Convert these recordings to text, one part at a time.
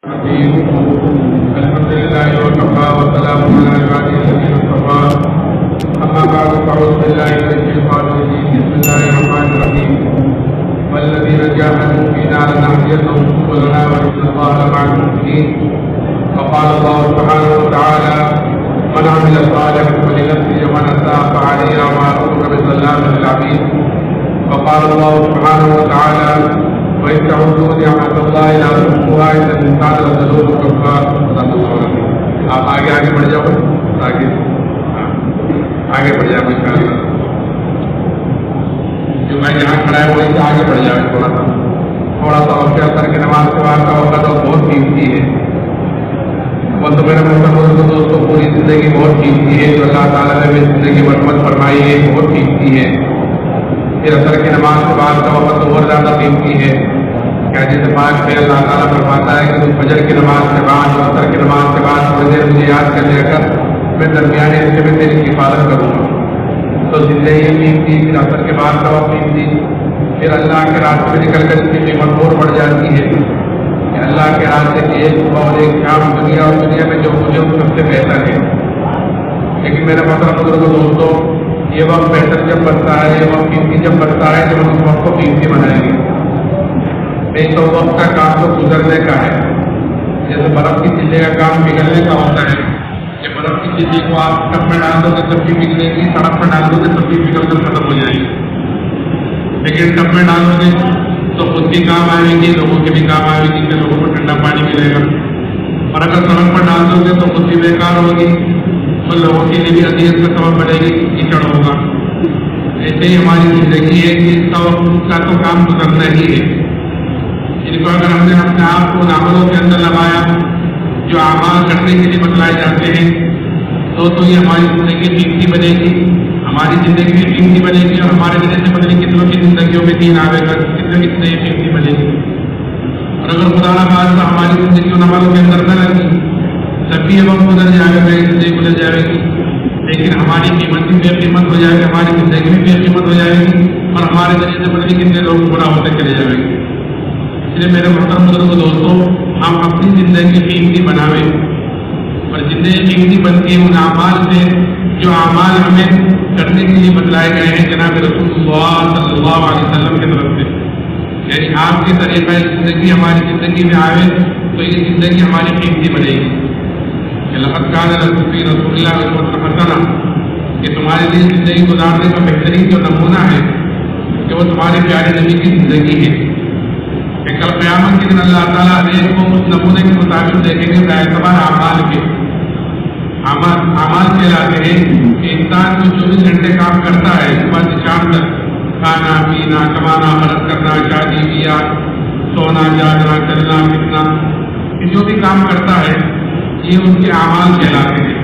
الحمد لله وكفى وسلام على عباده الذين اصطفى. اما بعد فاعوذ بالله من الشيطان الرجيم. بسم الله الرحمن الرحيم. والذين جاهدوا فينا لنهدينهم سبلنا وان الله لمع المحسنين. وقال الله سبحانه وتعالى: من عمل صالحا فلنفسه ومن اساء فعليها وما ربك بظلام للعبيد. وقال الله سبحانه وتعالى: وإن تعودوا نعمة الله لا تحصوها إن الإنسان لظلوم كفار. آپ آگے بڑھ جاؤ، آگے بڑھ جاؤ. جو میں یہاں کھڑا ہے وہیں سے آگے بڑھ جاؤ. تھوڑا سا وقت اثر کی نماز کے بعد کا وقت تو بہت قیمتی ہے. وہ تو میرے محترم دوستوں، پوری زندگی بہت قیمتی ہے. جو اللہ تعالیٰ نے بھی زندگی مرمت فرمائی ہے بہت قیمتی ہے. پھر اثر کی نماز کے بعد کا وقت اور زیادہ قیمتی ہے. کیا جیسے پاک میں اللہ تعالیٰ فرماتا ہے کہ فجر کی نماز کے بعد اور اثر کی نماز کے بعد تھوڑی دیر مجھے یاد کر لے کر میں درمیانے حصے میں تیری حفاظت کروں گا. تو زندگی قیمتی، پھر اثر کے بعد کا وقت قیمتی، پھر اللہ کے راستے میں نکل کر اس کی قیمت اور بڑھ جاتی ہے کہ اللہ کے راستے ایک صبح اور ایک شام دنیا اور دنیا میں جو مجھے سب سے بہتر ہے. لیکن میرا محترم بزرگوں دوستوں، یہ وقت بہتر جب بنتا ہے، یہ وقت قیمتی جب بنتا ہے جب ہم اس وقت کو قیمتی بنائیں گے. نہیں تو وقت کا کام تو گزرنے کا ہے. جیسے برف کی چلے کا کام پگھلنے کا ہوتا ہے کہ برف کی چلی کو آپ ٹب میں ڈال دو گے تب بھی پگھلے گی، سڑک پر ڈال دو گے تب بھی پگھل کر ختم ہو جائے گی. لیکن ٹب میں ڈالو گے تو خود بھی کام آئے گی، لوگوں کے بھی کام آئے گی کہ لوگوں کو ٹھنڈا پانی ملے گا. اور اگر سڑک پر ڈال دو گے تو خود بھی بیکار ہوگی اور لوگوں کے لیے بھی اذیت کا سبب بنے گی، کیچڑ ہوگا. ایسے ہی ہماری زندگی ہے کہ اس کا وقت کا تو کام گزرنا ہی ہے. ان کو اگر ہم نے اپنے آپ کو ان عملوں کے اندر لگایا جو اعمال کرنے کے لیے بتلائے جاتے ہیں تو یہ ہماری زندگی قیمتی بنے گی، ہماری زندگی بھی قیمتی بنے گی. اور ہمارے وجہ سے بدلے کتنوں کی زندگیوں میں دین آئے گا، کتنے قیمتی بنے گی. اور اگر خدا نہ خواستہ ہماری زندگی ان عملوں کے اندر نہ لگی تب بھی یہ وقت گزر جائے گا، زندگی گزر جائے گی. لیکن ہماری قیمت بھی بے قیمت ہو جائے گی، ہماری زندگی بھی بے قیمت ہو جائے گی اور ہمارے ذریعے سے بدلے کتنے لوگ گناہ ہوتے چلے جائیں گے. اس لیے میرے محترم بزرگ دوستوں، ہم اپنی زندگی قیمتی بناویں. اور زندگی قیمتی بنتی ہے ان اعمال سے جو اعمال ہمیں کرنے کے لیے بتلائے گئے ہیں جناب رسول اللہ صلی اللہ علیہ وسلم کی طرف سے. یعنی آپ کے طریقہ زندگی ہماری زندگی میں آئے تو یہ زندگی ہماری قیمتی بنے گی. لقد كان لكم في رسول الله اسوة حسنة کہ تمہارے لیے زندگی گزارنے کا بہترین جو نمونہ ہے کہ وہ تمہارے پیارے نبی کی زندگی ہے. کہ کل قیامت کے دن اللہ تعالیٰ ایک کو اس نمونے کے مطابق دیکھیں گے باعتبار اعمال کے. اعمال کہلاتے ہیں کہ انسان جو 24 گھنٹے کام کرتا ہے صبح سے شام تک، کھانا پینا، کمانا، مرد کرنا، شادی بیاہ، سونا جاگنا، چلنا پھرنا، جو بھی کام کرتا ہے یہ ان کے اعمال کہلاتے ہیں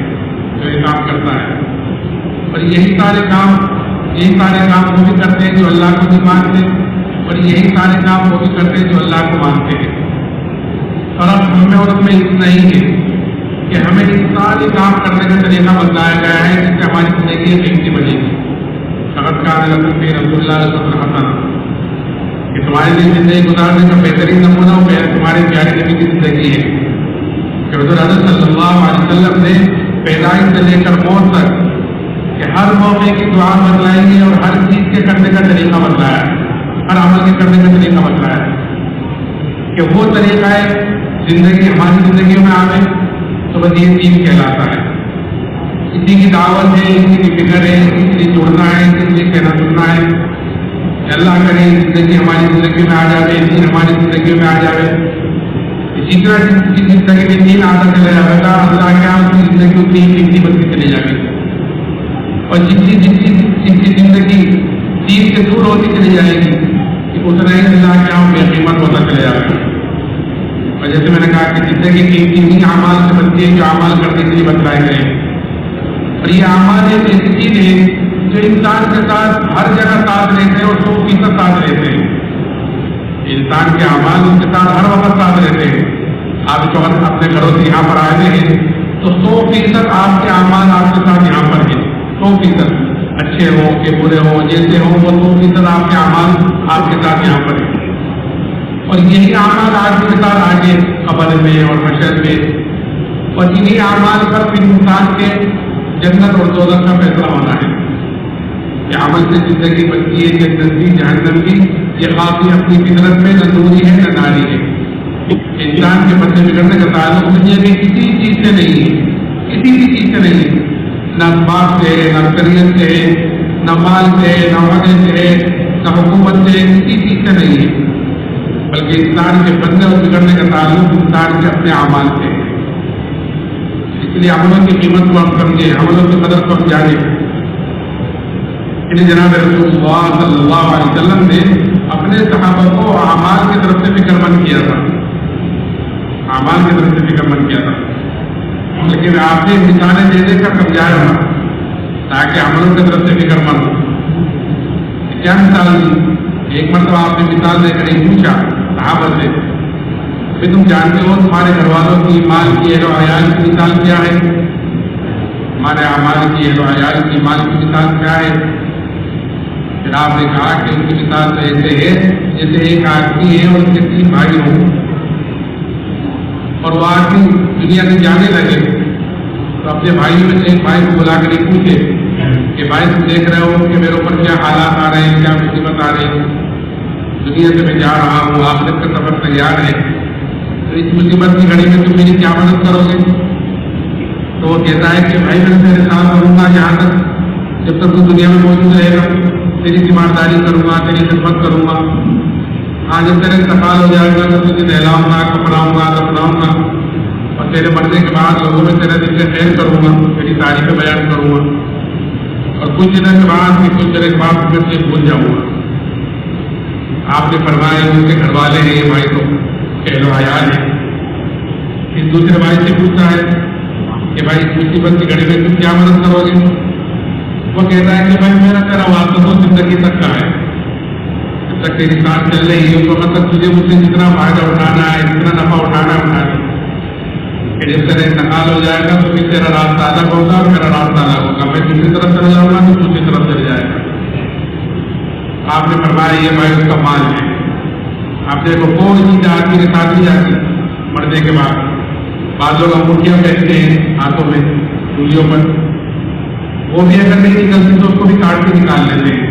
جو یہ کام کرتا ہے. اور یہی سارے کام وہ بھی کرتے ہیں جو اللہ کو نہیں مانتے، اور یہی سارے کام وہ بھی کرتے ہیں جو اللہ کو مانتے ہیں. فرق ہمیں اور اس میں اتنا ہی ہے کہ ہمیں اس سارے کام کرنے کا طریقہ بتلایا گیا ہے جس سے ہماری زندگی قیمتی بنے گی. فقط کان لکم فی رسول اللہ اسوۃ حسنہ کہ تمہارے لیے زندگی گزارنے کا بہترین نمونہ تمہارے پیارے نبی کی زندگی ہے. کہ حضور صلی اللہ علیہ وسلم نے پیدائش سے لے کر موت تک کہ ہر موقع کی دعا بتلائی ہے اور ہر چیز کے کرنے کا طریقہ بتلایا ہے، ہر عمل کے کرنے کا طریقہ بتلایا ہے کہ وہ طریقہ ہے زندگی ہماری زندگیوں میں آئے تو بس یہ چیز کہلاتا ہے. اسی کی دعوت ہے، اسی کی فکر ہے، اسی کے لیے جڑنا ہے، اسی کے لیے کہنا سننا ہے. اللہ کرے زندگی ہماری زندگی میں آ جائے، دین ہماری زندگیوں میں آ جائے. اسی طرح جس کی زندگی میں دین آتا چلا جائے گا اللہ کیا اس کی زندگی اتنی قیمتی بنتی چلی جائے گی. اور جس کی زندگی دین سے دور ہوتی چلی جائے گی اتنا ہی اللہ کیا بے قیمت ہوتا چلا جائے گا. اور جیسے میں نے کہا کہ زندگی قیمتی نہیں اعمال سے بنتی ہے جو اعمال کرنے کے لیے بتلائے گئے ہیں. اور یہ اعمال ایک ایسی چیز ہے جو انسان کے ساتھ ہر جگہ ساتھ رہتے ہیں اور 100% ساتھ رہتے ہیں. انسان کے اعمال ان کے ساتھ ہر وقت ساتھ رہتے ہیں. آپ جو اپنے گھروں سے یہاں پر آئے ہیں تو 100% آپ کے اعمال آپ کے ساتھ یہاں پر ہیں. 100% اچھے ہوں کہ برے ہوں جیسے ہوں وہ 100% آپ کے اعمال آپ کے ساتھ یہاں پر ہیں. اور یہی اعمال آج کے ساتھ آگے قبر میں اور حشر میں، اور انہی اعمال پر پھر انسان کے جنت اور دوزخ کا فیصلہ ہونا ہے کہ عمل سے زندگی بنتی ہے جنت کی جہنم کی، یہ خاصی اپنی فطرت میں نہ دوری ہے نہ ناری ہے۔ انسان کے بچے بگڑنے کا تعلق دنیا میں کسی چیز سے نہیں ہے، کسی بھی چیز سے نہیں ہے، نہ اسباب سے، نہ اکثریت سے، نہ مال سے، نہ عہدے سے، نہ حکومت سے، کسی چیز سے نہیں ہے، بلکہ انسان کے بننے اور بگڑنے کا تعلق انسان کے اپنے اعمال سے ہے۔ اس لیے عملوں کی قیمت کو ہم سمجھیں، عملوں کی قدر کو ہم جانیں۔ جناب رسول اللہ صلی اللہ علیہ وسلم نے اپنے صحابہ کو اعمال کی طرف سے فکر مند کیا تھا، اعمال کی طرف سے فکر مند کیا تھا، لیکن آپ نے مثالیں دے دے کر سمجھایا ہوا تاکہ عملوں کی طرف سے فکر مند ہو۔ کیا مثال دی؟ ایک مرتبہ آپ نے مثال دے کر ایک پوچھا صحابہ سے، پھر تم جانتے ہو تمہارے گھر والوں کی مال کی اہل و عیال کی مثال کیا ہے، ہمارے اعمال کی اہل و عیال کی مال کی مثال کیا ہے؟ پھر آپ نے کہا کہ ان کی مثال تو ایسے ہے جیسے ایک آدمی ہے اور اس کے 3 بھائی ہوں، اور وہ آدمی دنیا سے جانے لگے تو اپنے بھائیوں میں سے ایک بھائی کو بلا کر یہ پوچھے کہ بھائی تم دیکھ رہے ہو کہ میرے اوپر کیا حالات آ رہے ہیں، کیا مصیبت آ رہی ہے، دنیا سے میں جا رہا ہوں، آخرت کا سفر تیار ہے، تو اس مصیبت کی گھڑی میں تم میری کیا مدد کرو گے؟ تو وہ کہتا ہے کہ بھائی میں تیرے ساتھ رہوں گا یہاں تک جب تک تو دنیا میں موجود رہے گا، تیری تیمارداری کروں گا، تیری خدمت کروں گا، آج جب تیرے انتقال ہو جائے گا تو تجھے نہلاؤں گا، کپڑاؤں گا، دفناؤں گا، اور تیرے مرنے کے بعد لوگوں میں تیرا ذکر خیر کروں گا، تیری تعریف بیان کروں گا، اور کچھ دنوں کے بعد پھر کچھ دیر کے بعد پھر سے بھول جاؤں گا۔ آپ نے فرمایا ان کے گھر والے ہیں، یہ بھائی تو اہل و عیال ہے۔ پھر دوسرے بھائی سے پوچھتا ہے کہ بھائی اس مصیبت کی گھڑی میں تم کیا مدد کرو گے؟ وہ کہتا ہے کہ بھائی میرا تیرا واسطہ تو زندگی تک کا ہے، جب تک تیری سانس چل رہی ہے اس وقت تک تجھے مجھ سے جتنا فائدہ اٹھانا ہے، جتنا نفع اٹھانا ہے اٹھا لے، کہ جب تیرا انتقال ہو جائے گا تو پھر تیرا راستہ الگ ہوگا اور میرا راستہ الگ ہوگا، میں دوسری طرف چل جاؤں گا تو دوسری طرف چل جائے گا۔ آپ نے فرمایا یہ بھائی اس کا مال ہے۔ آپ دیکھو کوئی چیز آدمی کے ساتھ نہیں جاتی مرنے کے بعد، بعض لوگ انگوٹھیاں پہنتے ہیں ہاتھوں میں، انگلیوں پر، وہ بھی اگر نہیں نکلتی تو اس کو بھی کاٹ کے نکال لیتے ہیں،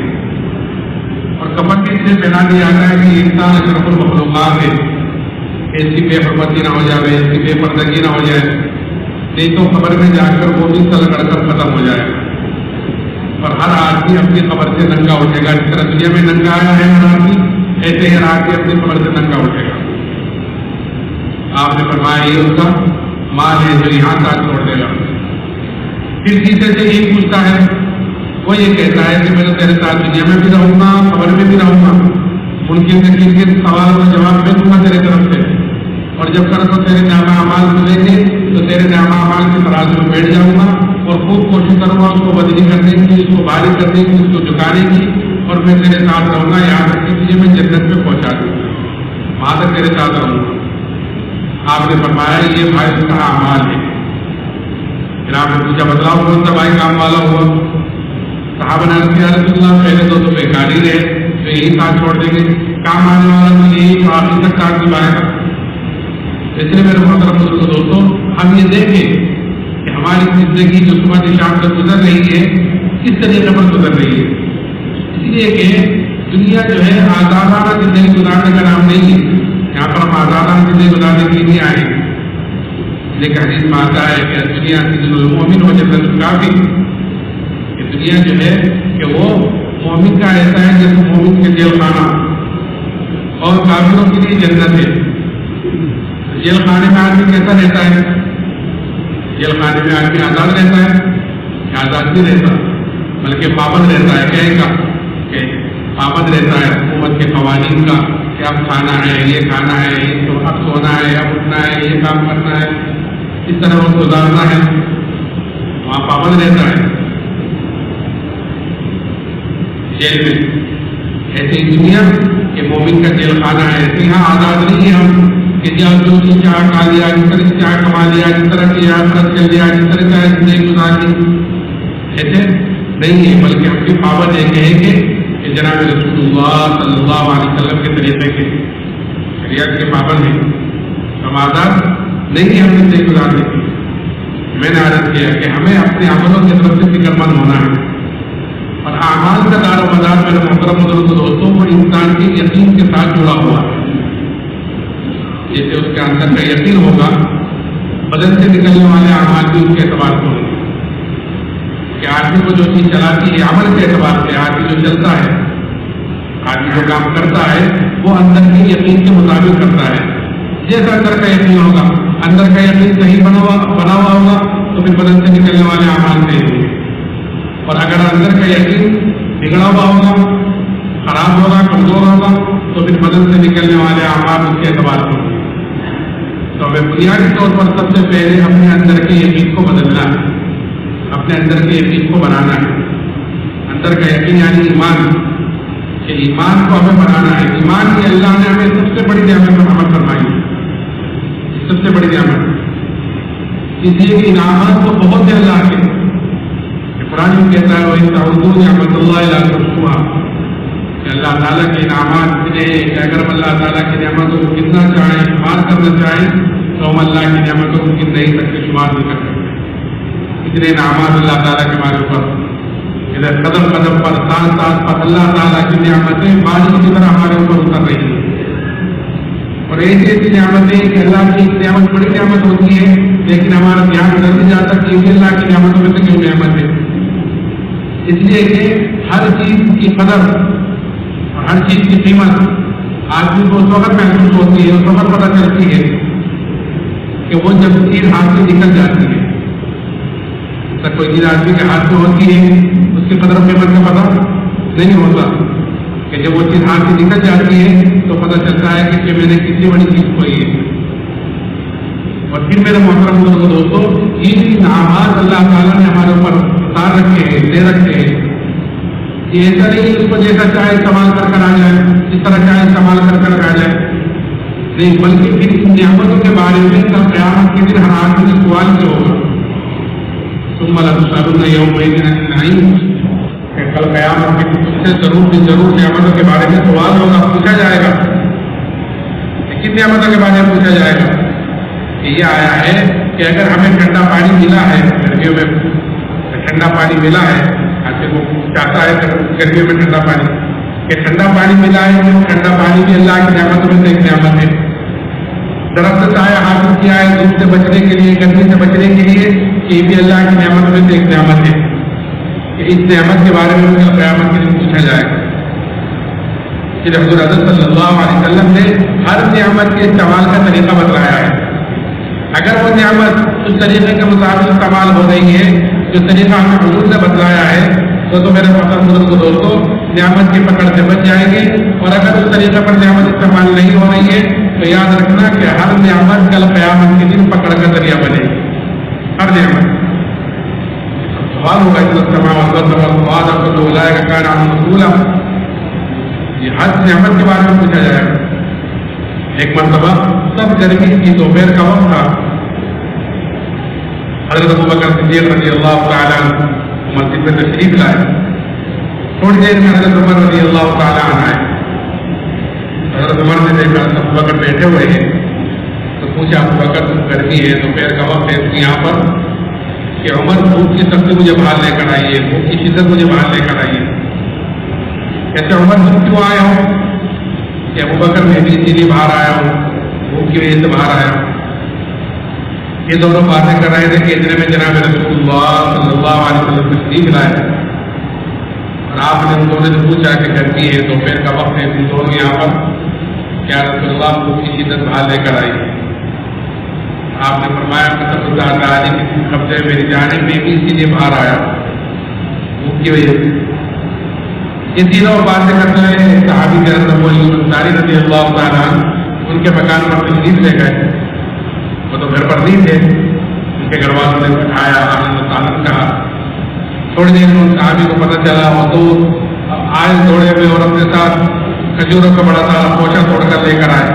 اور کفن کے اسے پہنا دیا جاتا ہے کہ انسان اشرف المخلوقات ہے، اس کی بے حرمتی نہ ہو جائے، اس کی بے پردگی نہ ہو جائے، نہیں تو قبر میں جا کر وہ بھی تلگڑ کر ختم ہو جائے، اور ہر آدمی اپنی قبر سے ننگا اٹھے گا۔ جس طرح دنیا میں ننگا آیا ہے ہر آدمی، ایسے ہی ہر آدمی اپنی قبر سے ننگا اٹھے گا۔ آپ نے فرمایا یہ اس کا مال ہے جو یہاں تک چھوڑ دے گا۔ پھر تیسرے سے یہ پوچھتا ہے، وہ یہ کہتا ہے کہ میں تو تیرے ساتھ دنیا میں بھی رہوں گا، قبر میں بھی رہوں گا، ممکن ہے کہ سوال کا جواب میں دوں گا تیرے طرف سے، اور جب کر تو تیرے نامہ اعمال ملیں گے تو تیرے نامہ اعمال کے ترازو میں بیٹھ جاؤں گا اور خوب کوشش کروں گا اس کو بدلی کرنے کی، اس کو بھاری کرنے کی، اس کو جھکانے کی، اور میں تیرے ساتھ رہوں گا یہاں تک کہ تجھے میں جنت میں پہنچا دوں گا، وہاں تک تیرے ساتھ رہوں گا۔ آپ نے فرمایا یہ بھائی اس کا اعمال ہے۔ پھر آپ نے پوچھا بتلاؤ کون سا بھائی کام والا ہوا؟ صحابہ نے عرض کیا رسول اللہ پہلے تو بیکاری رہے تو یہی ساتھ چھوڑ دیں گے، کام آنے والا تو یہی تو آخر تک کام نبھائے گا۔ اس لیے میرے محترم دوستوں ہم یہ دیکھیں کہ ہماری زندگی جو صبح سے شام تک گزر رہی ہے کس طریقے پر گزر رہی ہے، اس لیے کہ دنیا جو ہے آزادانہ زندگی گزارنے کا نام نہیں ہے، یہاں پر ہم آزادانہ زندگی گزارنے کے لیے نہیں آئے، لیکن حدیث میں آتا ہے کہ دنیا سجن المؤمن و جنت الکافر، کہ دنیا جو ہے کہ وہ مومن کا ایسا ہے جیسے مومن کے جیل خانہ، اور کافروں کے لیے جنت ہے۔ جیل خانے میں آدمی کیسا رہتا ہے؟ جیل خانے میں آدمی آزاد رہتا ہے کہ آزاد نہیں رہتا، بلکہ پابند رہتا ہے، کیا کا کہ پابند رہتا ہے حکومت کے قوانین کا، کہ اب کھانا ہے، یہ کھانا ہے، اب سونا ہے، اب اٹھنا ہے، یہ کام کرنا ہے، اس طرح وقت گزارنا ہے، وہاں پابند رہتا ہے جیل میں۔ ایسے ہی دنیا کہ مومن کا جیل خانہ ہے، ایسے یہاں آزاد نہیں ہے ہم کہ جب جو چیز چاہ کھا لیا، جس طرح سے چاہ کما لیا، جس طرح کی یاترا چل لیا، جس طرح چاہے زندگی گزار لی، ایسے نہیں ہے، بلکہ ہم کی پابند یہ کہیں گے کہ جناب رسول اللہ صلی اللہ علیہ وسلم کے طریقے کے شریعت کے پابند ہیں، ہم آزاد نہیں ہم زندگی گزارنے کی. میں نے عرض کیا کہ ہمیں اپنے عملوں کی طرف سے فکر مند ہونا ہے، اور اعمال کا دار و مدار میرے محترم بزرگ دوستوں کو انسان کے یقین کے ساتھ جڑا ہوا ہے. جیسے اس کے اندر کا یقین ہوگا، بدن سے نکلنے والے اعمال بھی اس کے اعتبار سے ہوں گے. کہ آدمی کو جو چیز چلاتی ہے عمل کے اعتبار سے، آدمی جو چلتا ہے، آدمی جو کام کرتا ہے وہ اندر کے یقین کے مطابق کرتا ہے. جیسا اندر کا یقین ہوگا، اندر کا یقین صحیح بنا ہوا ہوگا تو پھر بدن سے نکلنے والے اعمال صحیح ہوں گے. اور اگر اندر کا یقین بگڑا ہوا ہوگا، خراب ہوگا، کمزور ہوگا تو پھر بدن سے نکلنے والے اعمال اس کے اعتبار سے ہوں گے. تو ہمیں بنیادی طور پر سب سے پہلے اپنے اندر کے یقین کو بدلنا ہے، اپنے اندر کے یقین کو بنانا ہے. اندر کا یقین یعنی ایمان، کہ ایمان کو ہمیں بنانا ہے. ایمان کی اللہ نے ہمیں سب سے بڑی نعمت پر عمل فرمائی ہے، سب سے بڑی نعمت. اس لیے کہ انعامات تو بہت ہے اللہ کے. قرآن میں کہتا ہے وَإِن تَعُدُّوا نِعْمَتَ اللَّهِ لَا تُحْصُوهَا، کہ اللہ تعالیٰ کے انعامات اتنے کہ اگر ہم اللہ تعالیٰ کی نعمتوں کو گننا چاہیں، شمار کرنا چاہیں تو ہم اللہ کی نعمتوں کو گن نہیں سکتے، شمار نہیں کر سکتے. اتنے انعامات اللہ تعالیٰ کے ہمارے اوپر. ادھر قدم قدم پر، ساتھ ساتھ پر اللہ تعالیٰ کی نعمتیں بارش کی طرح ہمارے اوپر اتر رہی ہیں. اور ایسی ایسی نعمتیں کہ اللہ کی نعمت بڑی نعمت ہوتی ہے لیکن ہمارا دھیان ادھر نہیں جاتا کہ یہ اللہ کی نعمتوں میں سے کیوں نعمت ہے. اس لیے کہ ہر چیز کی قدر اور ہر چیز کی قیمت آدمی کو اس وقت محسوس ہوتی ہے، اس وقت پتہ چلتی ہے کہ وہ جب چیز ہاتھ سے نکل جاتی ہے. تب کوئی چیز آدمی کے ہاتھ میں ہوتی ہے اس کی قدر و قیمت کا پتہ نہیں ہوتا، کہ جب وہ چیز ہاتھ سے نکل جاتی ہے تو پتہ چلتا ہے کہ میں نے کتنی بڑی چیز کھوئی ہے. اور پھر میرے محترم دوستوں، یہ انعامات اللہ تعالیٰ نے ہمارے اوپر اتار رکھے ہیں، دے رکھے ہیں. یہ ایسا نہیں اس کو جیسا چاہے استعمال کر آ جائے، جس طرح چاہے استعمال کر آ جائے نہیں، بلکہ پھر ان نعمتوں کے بارے میں کل قیامت کے دن ہر آدمی سوال کیا ہوگا. ثم لتسألن يومئذ عن النعيم، کہ کل قیامت کے دن تم سے ضرور نعمتوں کے بارے میں سوال ہوگا، پوچھا جائے گا. کن نعمتوں کے بارے میں پوچھا جائے گا؟ یہ آیا ہے کہ اگر ہمیں ٹھنڈا پانی ملا ہے، گرمیوں میں ٹھنڈا پانی ملا ہے، آج وہ چاہتا ہے گرمیوں میں ٹھنڈا پانی، کہ ٹھنڈا پانی ملا ہے تو ٹھنڈا پانی بھی اللہ کی نعمتوں میں سے ایک نعمت ہے. درخت سایہ حاصل کیا ہے دھوپ سے بچنے کے لیے، گرمی سے بچنے کے لیے، یہ بھی اللہ کی نعمتوں میں سے ایک نعمت ہے. کہ اس نعمت کے بارے میں قیامت کے دن پوچھا جائے گا. پھر حضور حضرت صلی اللہ علیہ وسلم نے ہر نعمت کے استعمال کا طریقہ بتلایا ہے. اگر وہ نعمت اس طریقے کے مطابق استعمال ہو رہی ہے جو طریقہ ہمیں حضور نے بتلایا ہے تو میرے محترم بزرگ دوستوں نعمت کی پکڑ سے بچ جائیں گے. اور اگر اس طریقے پر نعمت استعمال نہیں ہو رہی ہے تو یاد رکھنا کہ ہر نعمت کل قیامت کے دن پکڑ کا ذریعہ بنے گی. ہر نعمت سوال ہوگا کا نام رسولہ، یہ ہر نعمت کے بارے میں پوچھا جائے گا. ایک مرتبہ سب گرمی کی دوپہر کا وقت تھا، حضرت ابوبکر صدیق رضی اللہ تعالیٰ عنہ مسجد میں تشریف لائے. تھوڑی دیر میں حضرت عمر رضی اللہ تعالیٰ عنہ آئے. حضرت عمر نے دیکھا ابوبکر بیٹھے ہوئے ہیں تو پوچھا ابوبکر گرمی ہے، دوپہر کا وقت ہے یہاں پر، کہ عمر بھوک کی سختی مجھے باہر لے کر آئیے، بھوک کی شدت مجھے باہر لے کر آئیے. کہتے عمر تم کیوں آئے ہو؟ کہ ابوبکر میں بھی اسی لیے باہر آیا ہوں، بھوک کی وجہ سے باہر آیا ہوں. یہ دونوں باتیں کر رہے تھے کہ اتنے میں جناب رسول اللہ صلی اللہ علیہ وسلم تشریف لائے اور آپ نے ان دونوں سے پوچھا کہ گرمی ہے، دوپہر کا وقت ہے، تم دونوں یہاں پر کیا رسول اللہ بھوک کی شدت باہر لے کر آئی؟ آپ نے فرمایا کہ تعالی کی قبضے میری جانب میں بھی اسی لیے باہر آیا بھوک کی وجہ سے. یہ تینوں باتیں کرتے ہیں صحابی حضرت ابو ایوب انصاری رضی اللہ تعالیٰ عنہ ان کے مکان پر تشریف لے گئے. وہ تو گھر پر نہیں تھے، ان کے گھر والوں نے بٹھایا، آنند کہا. تھوڑی دیر میں ان صحابی کو پتہ چلا، وہ تو آئے دوڑے میں اور اپنے ساتھ کھجوروں کا بڑا سارا پوچھا توڑ کر لے کر آئے،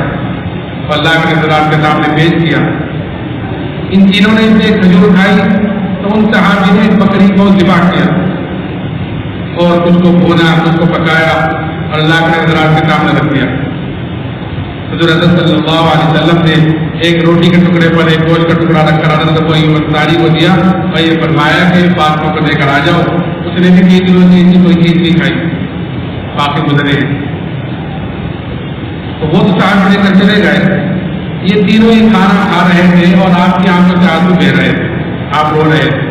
اللہ کے نظرات کے سامنے پیش کیا. ان تینوں نے ان سے کھجور کھائی تو ان صحابی نے بکری کو ذبح کیا اور کچھ کو بھونا، کچھ کو پکایا اور اللہ کے نظرات کے سامنے رکھ دیا. حضرت صلی اللہ علیہ وسلم نے ایک روٹی کے ٹکڑے پر ایک گوشت کا ٹکڑا رکھ کر حضرت کو انصاری کو دیا اور یہ فرمایا کہ بات کو لے کر آ جاؤ. اس نے بھی 3 دنوں سے ایسی کوئی چیز نہیں کھائی، باقی گزرے ہیں. تو وہ تو صاحب لے کر چلے گئے. یہ تینوں ہی کھانا کھا رہے تھے اور آپ کی آنکھوں سے آنسو بہ رہے تھے، آپ رو رہے تھے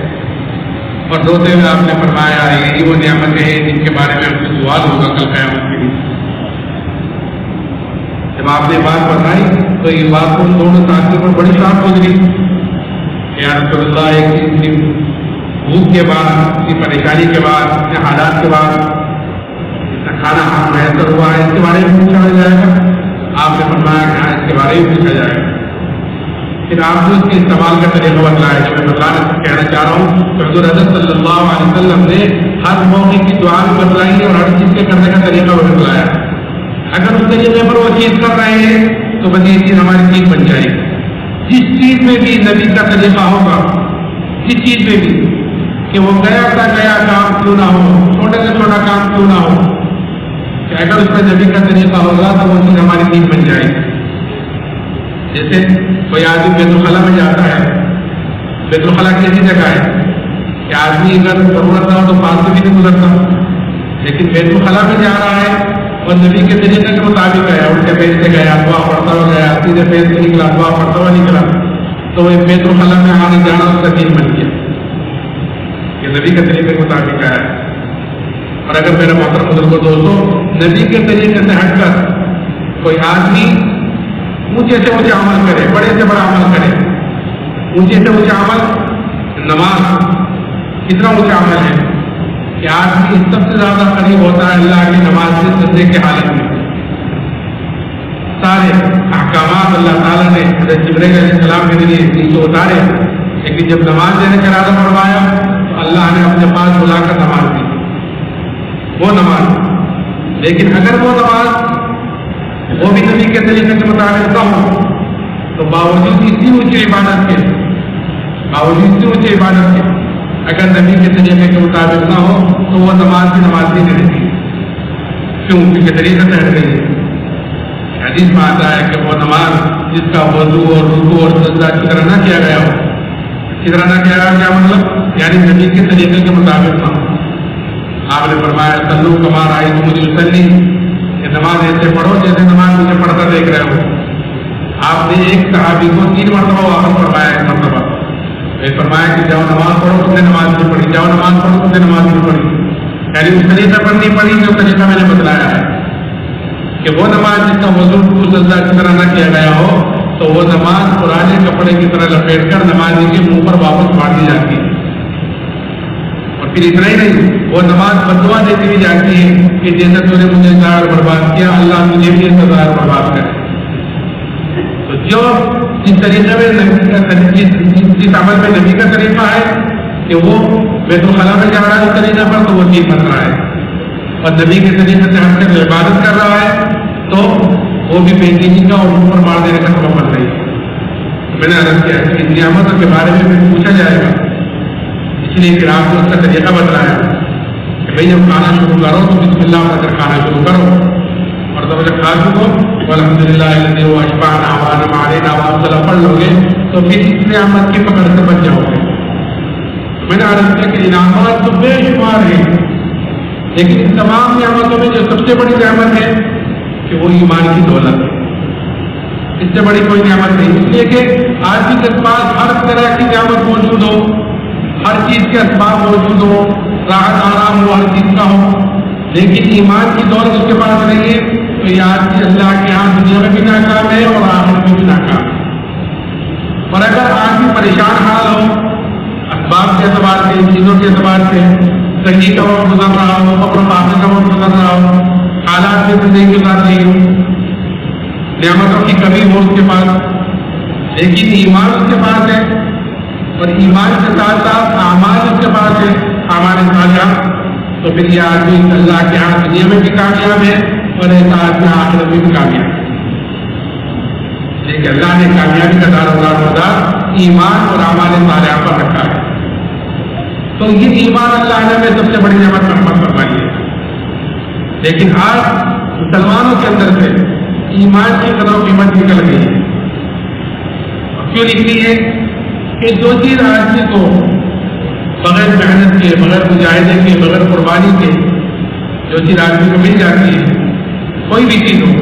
اور روتے ہوئے آپ نے فرمایا یہی وہ نعمتیں ہیں جن کے بارے میں ہم سے سوال ہوگا کل قیامت کے دن. جب آپ نے بات بتائی تو یہ بات ان دونوں ساتھیوں پر بڑی شاخ گزری کہ یا رسول اللہ ایک کسی بھوک کے بعد، کسی پریشانی کے بعد، کسی حالات کے بعد کھانا میسر ہوا ہے، اس کے بارے میں پوچھا جائے گا. آپ نے فرمایا کہ ہاں اس کے بارے میں پوچھا جائے گا. پھر آپ نے اس کے استعمال کا طریقہ بتلایا. جو میں کہنا چاہ رہا ہوں کہ حضرت صلی اللہ علیہ وسلم نے ہر موقع کی دعا بھی بتلائی اور ہر چیز کے کرنے کا طریقہ بھی بتلایا. اگر اس طریقے پر وہ چیز کر رہے ہیں تو بس یہ چیز ہماری چیز بن جائے گی. جس چیز میں بھی نبی کا طریقہ ہوگا، جس چیز میں بھی کہ وہ گیا کا گیا کام کیوں نہ ہو، چھوٹے سے چھوٹا کام کیوں نہ ہو، کہ اگر اس میں نبی کا طریقہ ہوگا تو وہ چیز ہماری چیز بن جائے گی. جیسے کوئی آدمی بیت الخلا میں جاتا ہے. بیت الخلا کیسی جگہ ہے کہ آدمی اگر ضرورت نہ ہو تو پاس سے بھی نہیں گزرتا، لیکن بیت الخلا میں جا رہا ہے اور نبی کے طریقے کے مطابق گیا، الٹے پیٹ سے گیا، دعا پڑھتا ہوا گیا، سیدھے پیٹ سے نکلا، دعا پڑھتا ہوا نکلا، تو وہ بیت الخلا میں آنے جانا اس کا دین بن گیا کہ نبی کے طریقے کے مطابق آیا. اور اگر میرے محترم بزرگوں دوستوں، نبی کے طریقے سے ہٹ کر کوئی آدمی اونچے سے اونچا عمل کرے، بڑے سے بڑا عمل کرے، اونچے سے اونچا عمل نماز کتنا اونچا عمل ہے کہ آدمی سب سے زیادہ قریب ہوتا ہے اللہ کی نماز سے سجدے کی حالت میں. سارے احکامات اللہ تعالیٰ نے حضرت جبرائیل علیہ السلام کے ذریعے نیچے اتارے، لیکن جب نماز دینے کا ارادہ فرمایا تو اللہ نے اپنے پاس بلا کر نماز دی، وہ نماز. لیکن اگر وہ نماز وہ بھی نبی کے طریقے کے مطابق نہ ہو تو باوجود اسی اونچی عبادت کے، اگر نبی کے طریقے کے مطابق نہ ہو تو وہ نماز کی نماز نہیں رہتی. کیوں؟ کیونکہ طریقے سے ہٹ گئی ہے. حدیث میں آتا ہے کہ وہ نماز جس کا وضو اور رکوع اور سجدہ اچھی طرح نہ کیا گیا ہو. اچھی طرح نہ کیا گیا کیا مطلب؟ یعنی نبی کے طریقے کے مطابق نہ ہو. آپ نے فرمایا صلو کما رأیتمونی اصلی، کہ نماز ایسے پڑھو جیسے نماز مجھے پڑھتا دیکھ رہے ہو. آپ نے ایک صحابی کو 3 مرتبہ واپس فرمایا. ایک مرتبہ فرمایا کہ جاؤ نماز پڑھو، تم نے نماز نہیں پڑھی، جاؤ نماز پڑھو، تم نے نماز نہیں پڑھی. یعنی اس طریقے پر نہیں پڑھی جو طریقہ میں نے بتلایا ہے کہ وہ نماز جس کا وضو سجدہ کی طرح نہ کیا گیا ہو تو وہ نماز پرانے کپڑے کی طرح لپیٹ کر نمازی کے منہ پر واپس مار دی جاتی ہے. اور پھر اتنا ہی نہیں، وہ نماز بددعا دیتی بھی جاتی ہے کہ جیسے تو نے مجھے ظاہر برباد کیا، اللہ مجھے بھی اس کا ظاہر برباد کرے. تو جو جس طریقے میں نبی کا جس عمل میں نبی کا طریقہ ہے کہ وہ بیت الخلا میں جا رہا ہے اس طریقے پر تو وہ چیز بن رہا ہے، اور نبی کے طریقے سے ہٹ کر عبادت کر رہا ہے تو وہ بھی بے دینی کا اور اوپر مار دینے کا سبب بن رہی ہے. میں نے عرض کیا کہ ان نعمتوں کے بارے میں پوچھا جائے گا، اس لیے پھر آپ نے اس کا طریقہ بتلایا کہ بھائی جب کھانا شروع کرو تو بسم اللہ پڑھ کر کھانا شروع کرو، اور جب کھا چکو الحمد للہ اشفانا وانا معلینا وافضل پڑھ لو گے تو پھر اس نعمت کی پکڑ سے بچ جاؤ گے. میں نے عرض کیا کہ انعامات تو بے شمار ہیں، لیکن ان تمام نعمتوں میں جو سب سے بڑی نعمت ہے کہ وہ ایمان کی دولت ہے. اس سے بڑی کوئی نعمت نہیں. اس لیے کہ آدمی کے پاس ہر طرح کی نعمت موجود ہو، ہر چیز کے اسباب موجود ہو، راحت آرام ہو، ہر چیز کا ہو، لیکن ایمان کی دولت اس کے پاس نہیں ہے تو یہ آدمی اللہ کے یہاں دنیا میں بھی ناکام ہے اور آخرت میں بھی ناکام ہے. اور اگر آدمی پریشان حال ہو اسباب کے اعتبار سے، چیزوں کے اعتبار سے، تنگی کا وقت گزر رہا ہو، اپنا پانے کا وقت گزر رہا ہو، حالات میں زندگی گزار رہی ہو، نعمتوں کی کمی ہو اس کے پاس، لیکن ایمان اس کے پاس ہے اور ایمان کے ساتھ ساتھ اعمال اس کے پاس ہے، اعمال صالحہ، تو پھر یہ آدمی اللہ کے یہاں دنیا میں بھی کامیاب ہے اور ایسا آدمی آخرت میں بھی کامیاب ہے. لیکن اللہ نے کامیابی کا دار ایمان اور اعمال صالحہ پر رکھا ہے. تو یہ ایمان اللہ نے میں سب سے بڑی نعمت رحمت فرمائی ہے. لیکن آج مسلمانوں کے اندر سے ایمان کی قدر و قیمت نکل گئی ہے. کیوں نکلی ہے کہ جو چیز آدمی کو بغیر محنت کے، بغیر مجاہدے کے، بغیر قربانی کے جو چیز آدمی کو مل جاتی ہے، کوئی بھی چیز ہو،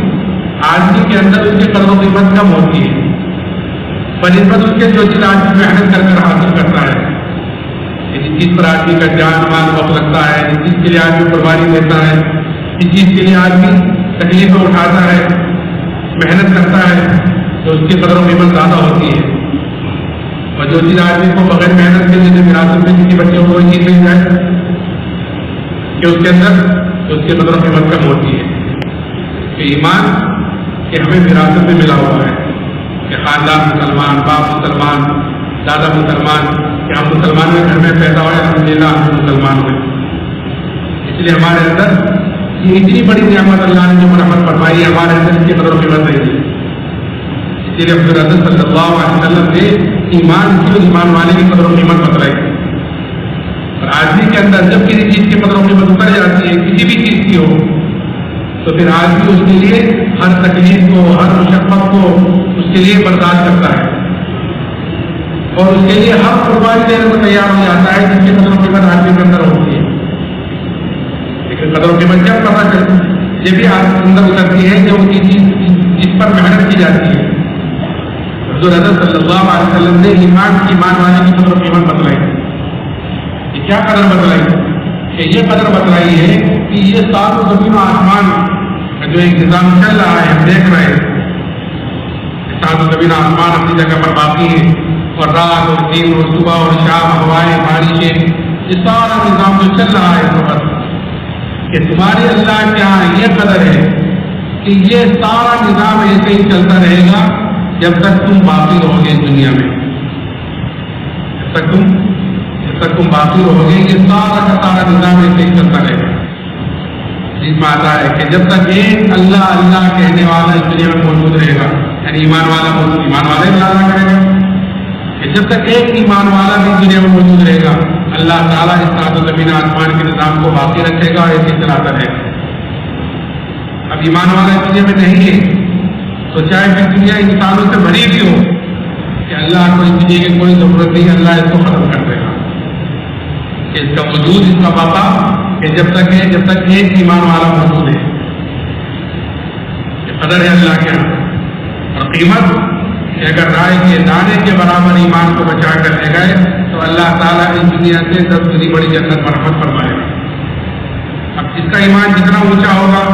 آدمی کے اندر اس کی قدر و قیمت کم ہوتی ہے بنسبت اس کے جو چیز آدمی محنت کر حاصل کرتا ہے. جس چیز پر آدمی کا جان مال وقت لگتا ہے، جس چیز کے لیے آدمی قربانی دیتا ہے، جس چیز کے لیے آدمی تکلیفیں اٹھاتا ہے، محنت کرتا ہے، تو اس کی قدر و قیمت زیادہ ہوتی ہے. اور جو چیز آدمی کو بغیر محنت کے لیے وراثت میں کسی بچے کو کوئی چیز مل جائے کہ اس کے اندر اس کی قدر و قیمت کم ہوتی ہے. کہ ایمان کہ ہمیں وراثت میں ملا ہوا ہے کہ خاندان مسلمان، باپ مسلمان، دادا مسلمان، کہ ہم مسلمان کے گھر میں پیدا ہوئے، الحمدللہ ہم مسلمان ہوئے. اس لیے ہمارے اندر یہ اتنی بڑی نعمت اللہ نے جو مرحمت فرمائی ہے، ہمارے اندر اس کی قدر و قیمت نہیں ہے. اس لیے حضرت صلی اللہ علیہ وسلم نے ایمان کی اور ایمان والے کی قدر و قیمت بتلائی. اور آدمی کے اندر جب کسی چیز کی قدر و قیمت اتر جاتی ہے، کسی بھی چیز کی ہو، تو پھر آدمی اس کے لیے ہر تکلیف کو، ہر مشقت کو اس کے لیے برداشت کرتا ہے اور اس کے لیے ہر قربانی دینے کو تیار ہو جاتا ہے جس کی قدر و قیمت آدمی کے اندر ہوتی ہے. لیکن قدر و قیمت جب پتہ چلتی یہ بھی اندر اترتی ہے جو کی چیز جس پر محنت کی جاتی ہے. حضور صلی اللہ علیہ وسلم نے ایمان والے کی قدر و قیمت بتلائی. یہ کیا قدر بتلائی؟ کہ یہ قدر بتلائی ہے کہ یہ سات و زمین و آسمان کا جو ایک نظام چل رہا ہے، ہم دیکھ رہے ہیں سات و زمین و آسمان اپنی جگہ پر باقی ہے، اور رات اور دن اور صبح اور شام، ہوائیں، بارشیں، یہ سارا نظام جو چل رہا ہے اس وقت، کہ تمہارے اللہ کے یہاں یہ قدر ہے کہ یہ سارا نظام ایسے ہی چلتا رہے گا جب تک تم باقی رہو گے دنیا میں. جب تک تم باقی رہو گے یہ سارا کا سارا نظام ایسے ہی چلتا رہے گا. جس میں آتا ہے کہ جب تک ایک اللہ اللہ کہنے والا اس دنیا میں موجود رہے گا، یعنی ایمان والا موجود، ایمان والا اللہ اللہ کرے گا، کہ جب تک ایک ایمان والا بھی دنیا میں موجود رہے گا، اللہ تعالیٰ اس سات و زمین آسمان کے نظام کو باقی رکھے گا اور ایسے چلاتا رہے گا. اب ایمان والا اس دنیا میں نہیں ہے تو چاہے پھر دنیا انسانوں سے بھری بھی ہو کہ اللہ کو اس دنیا کی کوئی ضرورت نہیں، اللہ اس کو ختم کر دے گا. کہ اس کا وجود، اس کا باقا کہ جب تک ہے، جب تک ایک ایمان والا موجود ہے. یہ قدر ہے اللہ کے یہاں. اور قیمت کہ اگر رائے کے دانے کے برابر ایمان کو بچا کر لے گئے تو اللہ تعالیٰ اس دنیا سے 10 گنی بڑی جنت مرحمت فرمائے گا. اب جس کا ایمان جتنا اونچا ہوگا،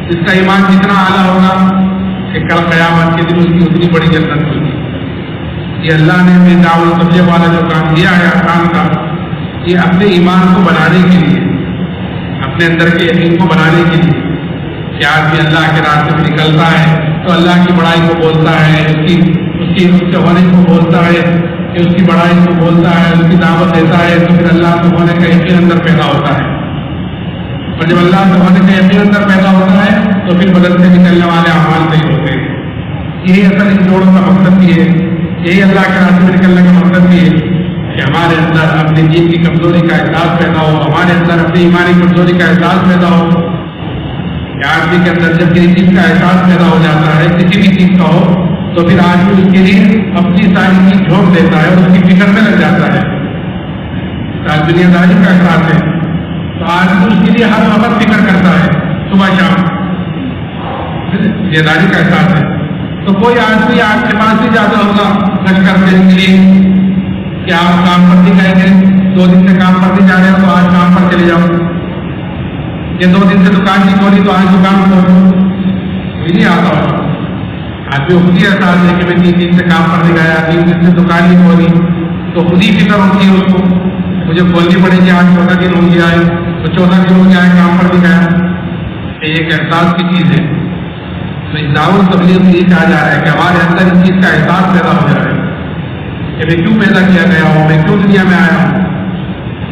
جس کا ایمان جتنا اعلیٰ ہوگا، کہ کل قیامت کے دن اس کی اتنی بڑی جنت ہوگی. یہ اللہ نے اپنے دعوت و تبلیغ والا جو کام کیا ہے آسان کا، یہ اپنے ایمان کو بنانے کے لیے، اپنے اندر کے یقین کو بنانے کے لیے کہ آدمی اللہ کے راستے میں نکلتا ہے تو اللہ کی بڑائی کو بولتا ہے، اس کے ہونے کو بولتا ہے، کہ اس کی بڑائی کو بولتا ہے، اس کی دعوت دیتا ہے، تو پھر اللہ سے ہونے کا یقین اندر پیدا ہوتا ہے. اور جب اللہ سے ہونے کا یقین اندر پیدا ہوتا ہے تو پھر بدل سے نکلنے والے اعمال نہیں ہوتے ہیں. یہی اصل ان جوڑوں کا مقصد بھی ہے، یہی اللہ کے راستے میں نکلنے کا مقصد بھی ہے کہ ہمارے اندر اپنی دین کی کمزوری کا احساس پیدا ہو، ہمارے اندر اپنی ایمانی کمزوری کا احساس پیدا ہو. کہ آدمی کے اندر جب کسی چیز کا احساس پیدا ہو جاتا ہے، کسی بھی چیز کا ہو، تو پھر آدمی اس کے لیے اپنی ساری چیز جھونک دیتا ہے اور اس کی فکر میں لگ جاتا ہے. دنیا داری کا احساس ہے تو آدمی اس کے لیے ہر وقت فکر کرتا ہے، صبح شام دنیا داری کا احساس ہے. تو کوئی آدمی آپ کے پاس بھی زیادہ ہوگا گشت کرنے کے لیے کہ آپ کام پر نہیں گئے تھے، 2 دن سے کام پر نہیں جا رہے ہو تو آج کام پر چلے جاؤ. یہ 2 دن سے دکان نہیں کھولی تو آج دکان کھولو، یہ نہیں آتا ہوگا. آدمی خود ہی احساس ہے کہ میں 3 دن سے کام پر نہیں گیا، 3 دن سے دکان نہیں کھولی، تو خود ہی فکر ہوتی ہے اس کو مجھے کھولنی پڑے گی. آج 14 دن ہو گیا ہے تو 14 دن ہو گیا ہے کام پر نہیں گیا. یہ ایک احساس کی چیز ہے. تو اس دعوت تبلیغ میں یہ کہا جا رہا ہے کہ ہمارے اندر اس چیز کا احساس پیدا ہو جائے کہ میں کیوں پیدا کیا گیا ہوں، میں کیوں دنیا میں آیا ہوں.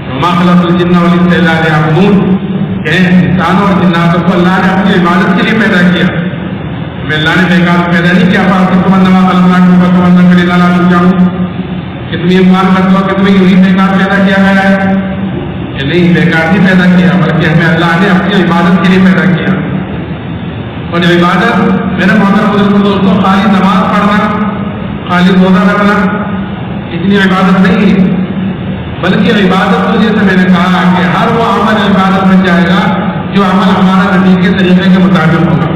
وما خلقت الجن والانس الا ليعبدون، کہ انسانوں اور جناتوں کو اللہ نے اپنی عبادت کے لیے پیدا کیا. میں اللہ نے بیکار پیدا نہیں کیا. کہ تم یہ مان کرتے ہو کہ تمہیں یوں ہی بیکار پیدا کیا گیا ہے، کہ نہیں، بیکار نہیں پیدا کیا، بلکہ ہمیں اللہ نے اپنی عبادت کے لیے پیدا کیا. اور عبادت میرے محترم بزرگوں دوستوں خالی نماز پڑھنا، خالی روزہ رکھنا اتنی عبادت نہیں ہے، بلکہ عبادت تو جیسے میں نے کہا کہ ہر وہ عمل عبادت بن جائے گا جو عمل ہمارا نبی کے طریقے کے مطابق ہوگا.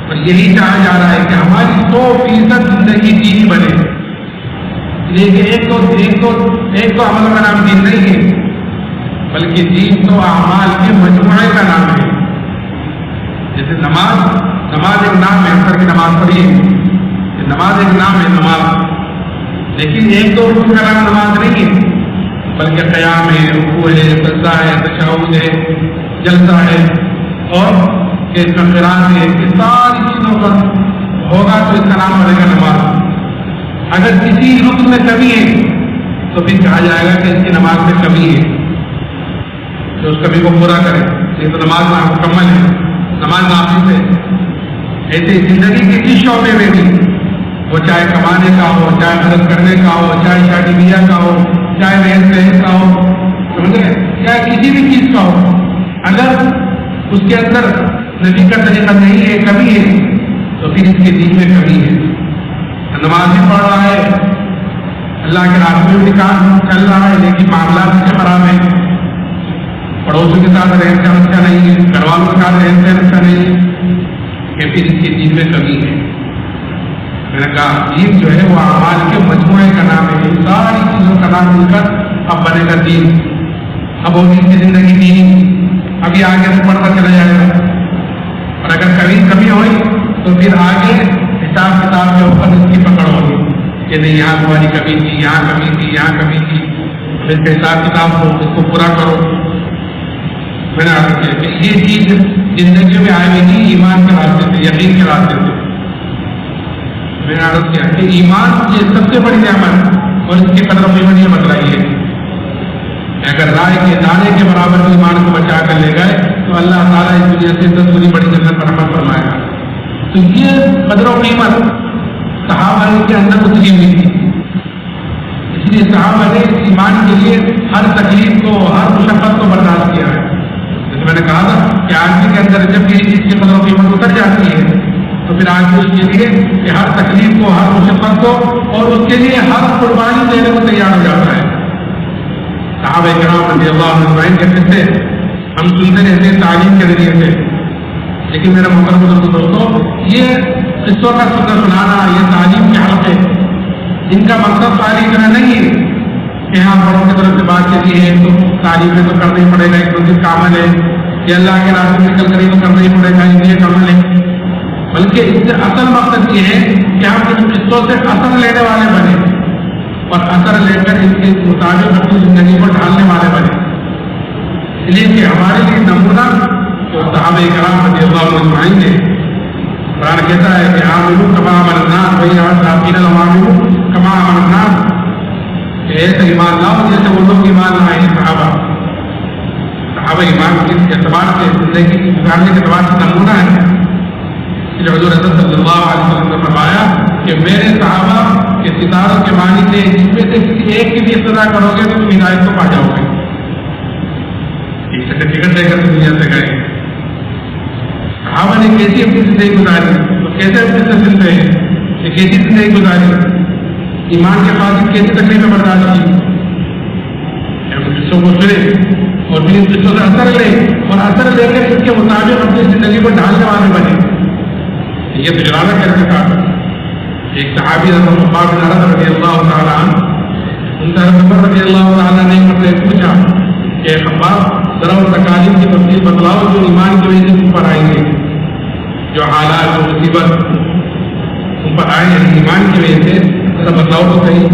اور یہی چاہا جا رہا ہے کہ ہماری 100% زندگی دینی بنے. لیکن ایک تو عمل کا نام دین نہیں ہے، بلکہ دین تو اعمال کے مجموعے کا نام ہے. جیسے نماز ایک نام ہے، اثر کی نماز پڑھی ہے، نماز ایک نام ہے نماز، لیکن ایک دو رکن کا نام نماز نہیں ہے، بلکہ قیام ہے، رکوع ہے، سجدہ ہے، تشہد ہے، جلسہ ہے اور قرات ہے. یہ ساری چیزوں پر ہوگا تو اس کا نام پڑے گا نماز. اگر کسی رکن میں کمی ہے تو پھر کہا جائے گا کہ اس کی نماز میں کمی ہے، تو اس کمی کو پورا کرے. یہ تو نماز مکمل ہے، نماز ناقص ہے. ایسے زندگی کے کسی شعبے میں بھی، وہ چاہے کمانے کا ہو، چاہے مدد کرنے کا ہو، چاہے شادی بیاہ کا ہو، چاہے رہن سہن کا ہو، سمجھ گئے، چاہے کسی بھی چیز کا ہو، اگر اس کے اندر نبی کا طریقہ نہیں ہے، کمی ہے، تو پھر اس کے دین میں کمی ہے. نماز بھی پڑھ رہا ہے، اللہ کے راستے میں بھی کام چل رہا ہے، لیکن معاملات سے خراب ہے، پڑوسیوں کے ساتھ رہن سہن اچھا نہیں ہے، گھر والوں کے ساتھ رہن سہن اچھا نہیں ہے، کہ پھر اس کے دین میں کمی ہے. میں نے کہا دین جو ہے وہ اعمال کے مجموعے کا نام ہے. ان ساری چیزوں کا نام مل کر اب بنے گا دین. اب ہوگی اس کی زندگی دینی. ابھی آگے سے پڑھتا چلا جائے گا، اور اگر کمی ہوئی تو پھر آگے حساب کتاب کے اوپر اس کی پکڑ ہوگی کہ نہیں یہاں تمہاری کمی تھی، یہاں کمی تھی، یہاں کمی تھی، پھر حساب کتاب ہو اس کو پورا کرو. میں نے عرض کیا کہ یہ چیز زندگی میں آئے گی نہیں ایمان کے راستے سے، یقین کے راستے سے. میں نے عرض کیا کہ ایمان یہ سب سے بڑی نعمت اور اس کی قدر و قیمت یہ بتلائی ہے. اگر رائے کے دانے کے برابر ایمان کو بچا کر لے گئے تو اللہ تعالیٰ اس دنیا سے 10 گنی بڑی جنت پر رحمت فرمائے گا. تو یہ قدر و قیمت صحابہ کے اندر اتری ہوئی تھی. اس لیے صحابہ نے ایمان کے لیے ہر تکلیف کو، ہر مشقت کو برداشت کیا ہے. جیسے میں نے کہا تھا کہ آدمی کے اندر جب کسی چیز کی قدر و قیمت اتر جاتی ہے تو پھر آدمی اس کے لیے کہ ہر تکلیف کو، ہر مشقت کو اور اس کے لیے ہر قربانی دینے کو تیار ہو جاتا ہے. صحابہ کرام رضی اللہ عنہ کہتے تھے ہم سنتے رہتے ہیں تعلیم کے ذریعے سے، لیکن میرا محترم بزرگ دوستوں یہ قصوں کا سنانا، یہ تعلیم کے حلقے، ان کا مقصد تعلیم کرنا نہیں ہے کہ ہاں بڑوں کی طرف سے بات چلی ہے تو تعلیم میں تو کرنا ہی پڑے گا، ایک منزل کا عمل ہے، یہ اللہ کے راستے میں نکل کر تو کرنا ہی پڑے گا، یہ عمل ہے. بلکہ اس سے اصل مقصد یہ ہے کہ ہم ان قصوں سے اثر لینے والے بنے اور اثر لے کر اس کے مطابق اپنی زندگی کو ڈھالنے والے بنے. اس لیے کہ ہمارے لیے نمونہ تو صحابہ کرام رضی اللہ عنہ اجمعین نے. قرآن کہتا ہے کہ آمنوا کما آمن الناس وإذا قیل لهم آمنوا کما آمن الناس، کہ ایسے ایمان لاؤ جیسے وہ لوگ ایمان لائے ہیں. صحابہ ایمان کے اعتبار سے، زندگی گزارنے کے اعتبار سے نمونہ ہے. حضور حضرت صلی اللہ علیہ وسلم نے فرمایا کہ میرے صحابہ کے ستاروں کے معنی سے جس میں سے کسی ایک کی بھی ابتدا کرو گے تو تم ہدایت کو پا جاؤ گے. ایک ٹکٹ لے کر دنیا سے گئے. صحابہ نے کیسی اپنی زندگی گزاری، تو کیسے اپنے سے زندے ہیں، کہ کیسی زندگی گزاری، ایمان کے خاطر کیسی تکلیفیں برداشت کی. قصوں کو سنے اور پھر ان قصوں سے اثر لے اور اثر لے کر اس کے مطابق اپنی زندگی کو ڈھالنے والے بنے. یہ تجربہ کیسے تھا. ایک صحابی حضرت خباب بن عرد رضی اللہ تعالیٰ عنہ، ان سے حضرت عمر رضی اللہ تعالیٰ نے مجھ سے پوچھا کہ خباب ذرا ان تکالیف کی تفصیل بتلاؤ جو ایمان کی وجہ سے تم پر آئیں گے، جو حالات جو مصیبت تم پر آئے ہیں ایمان کی وجہ سے، ذرا بتلاؤ تو صحیح.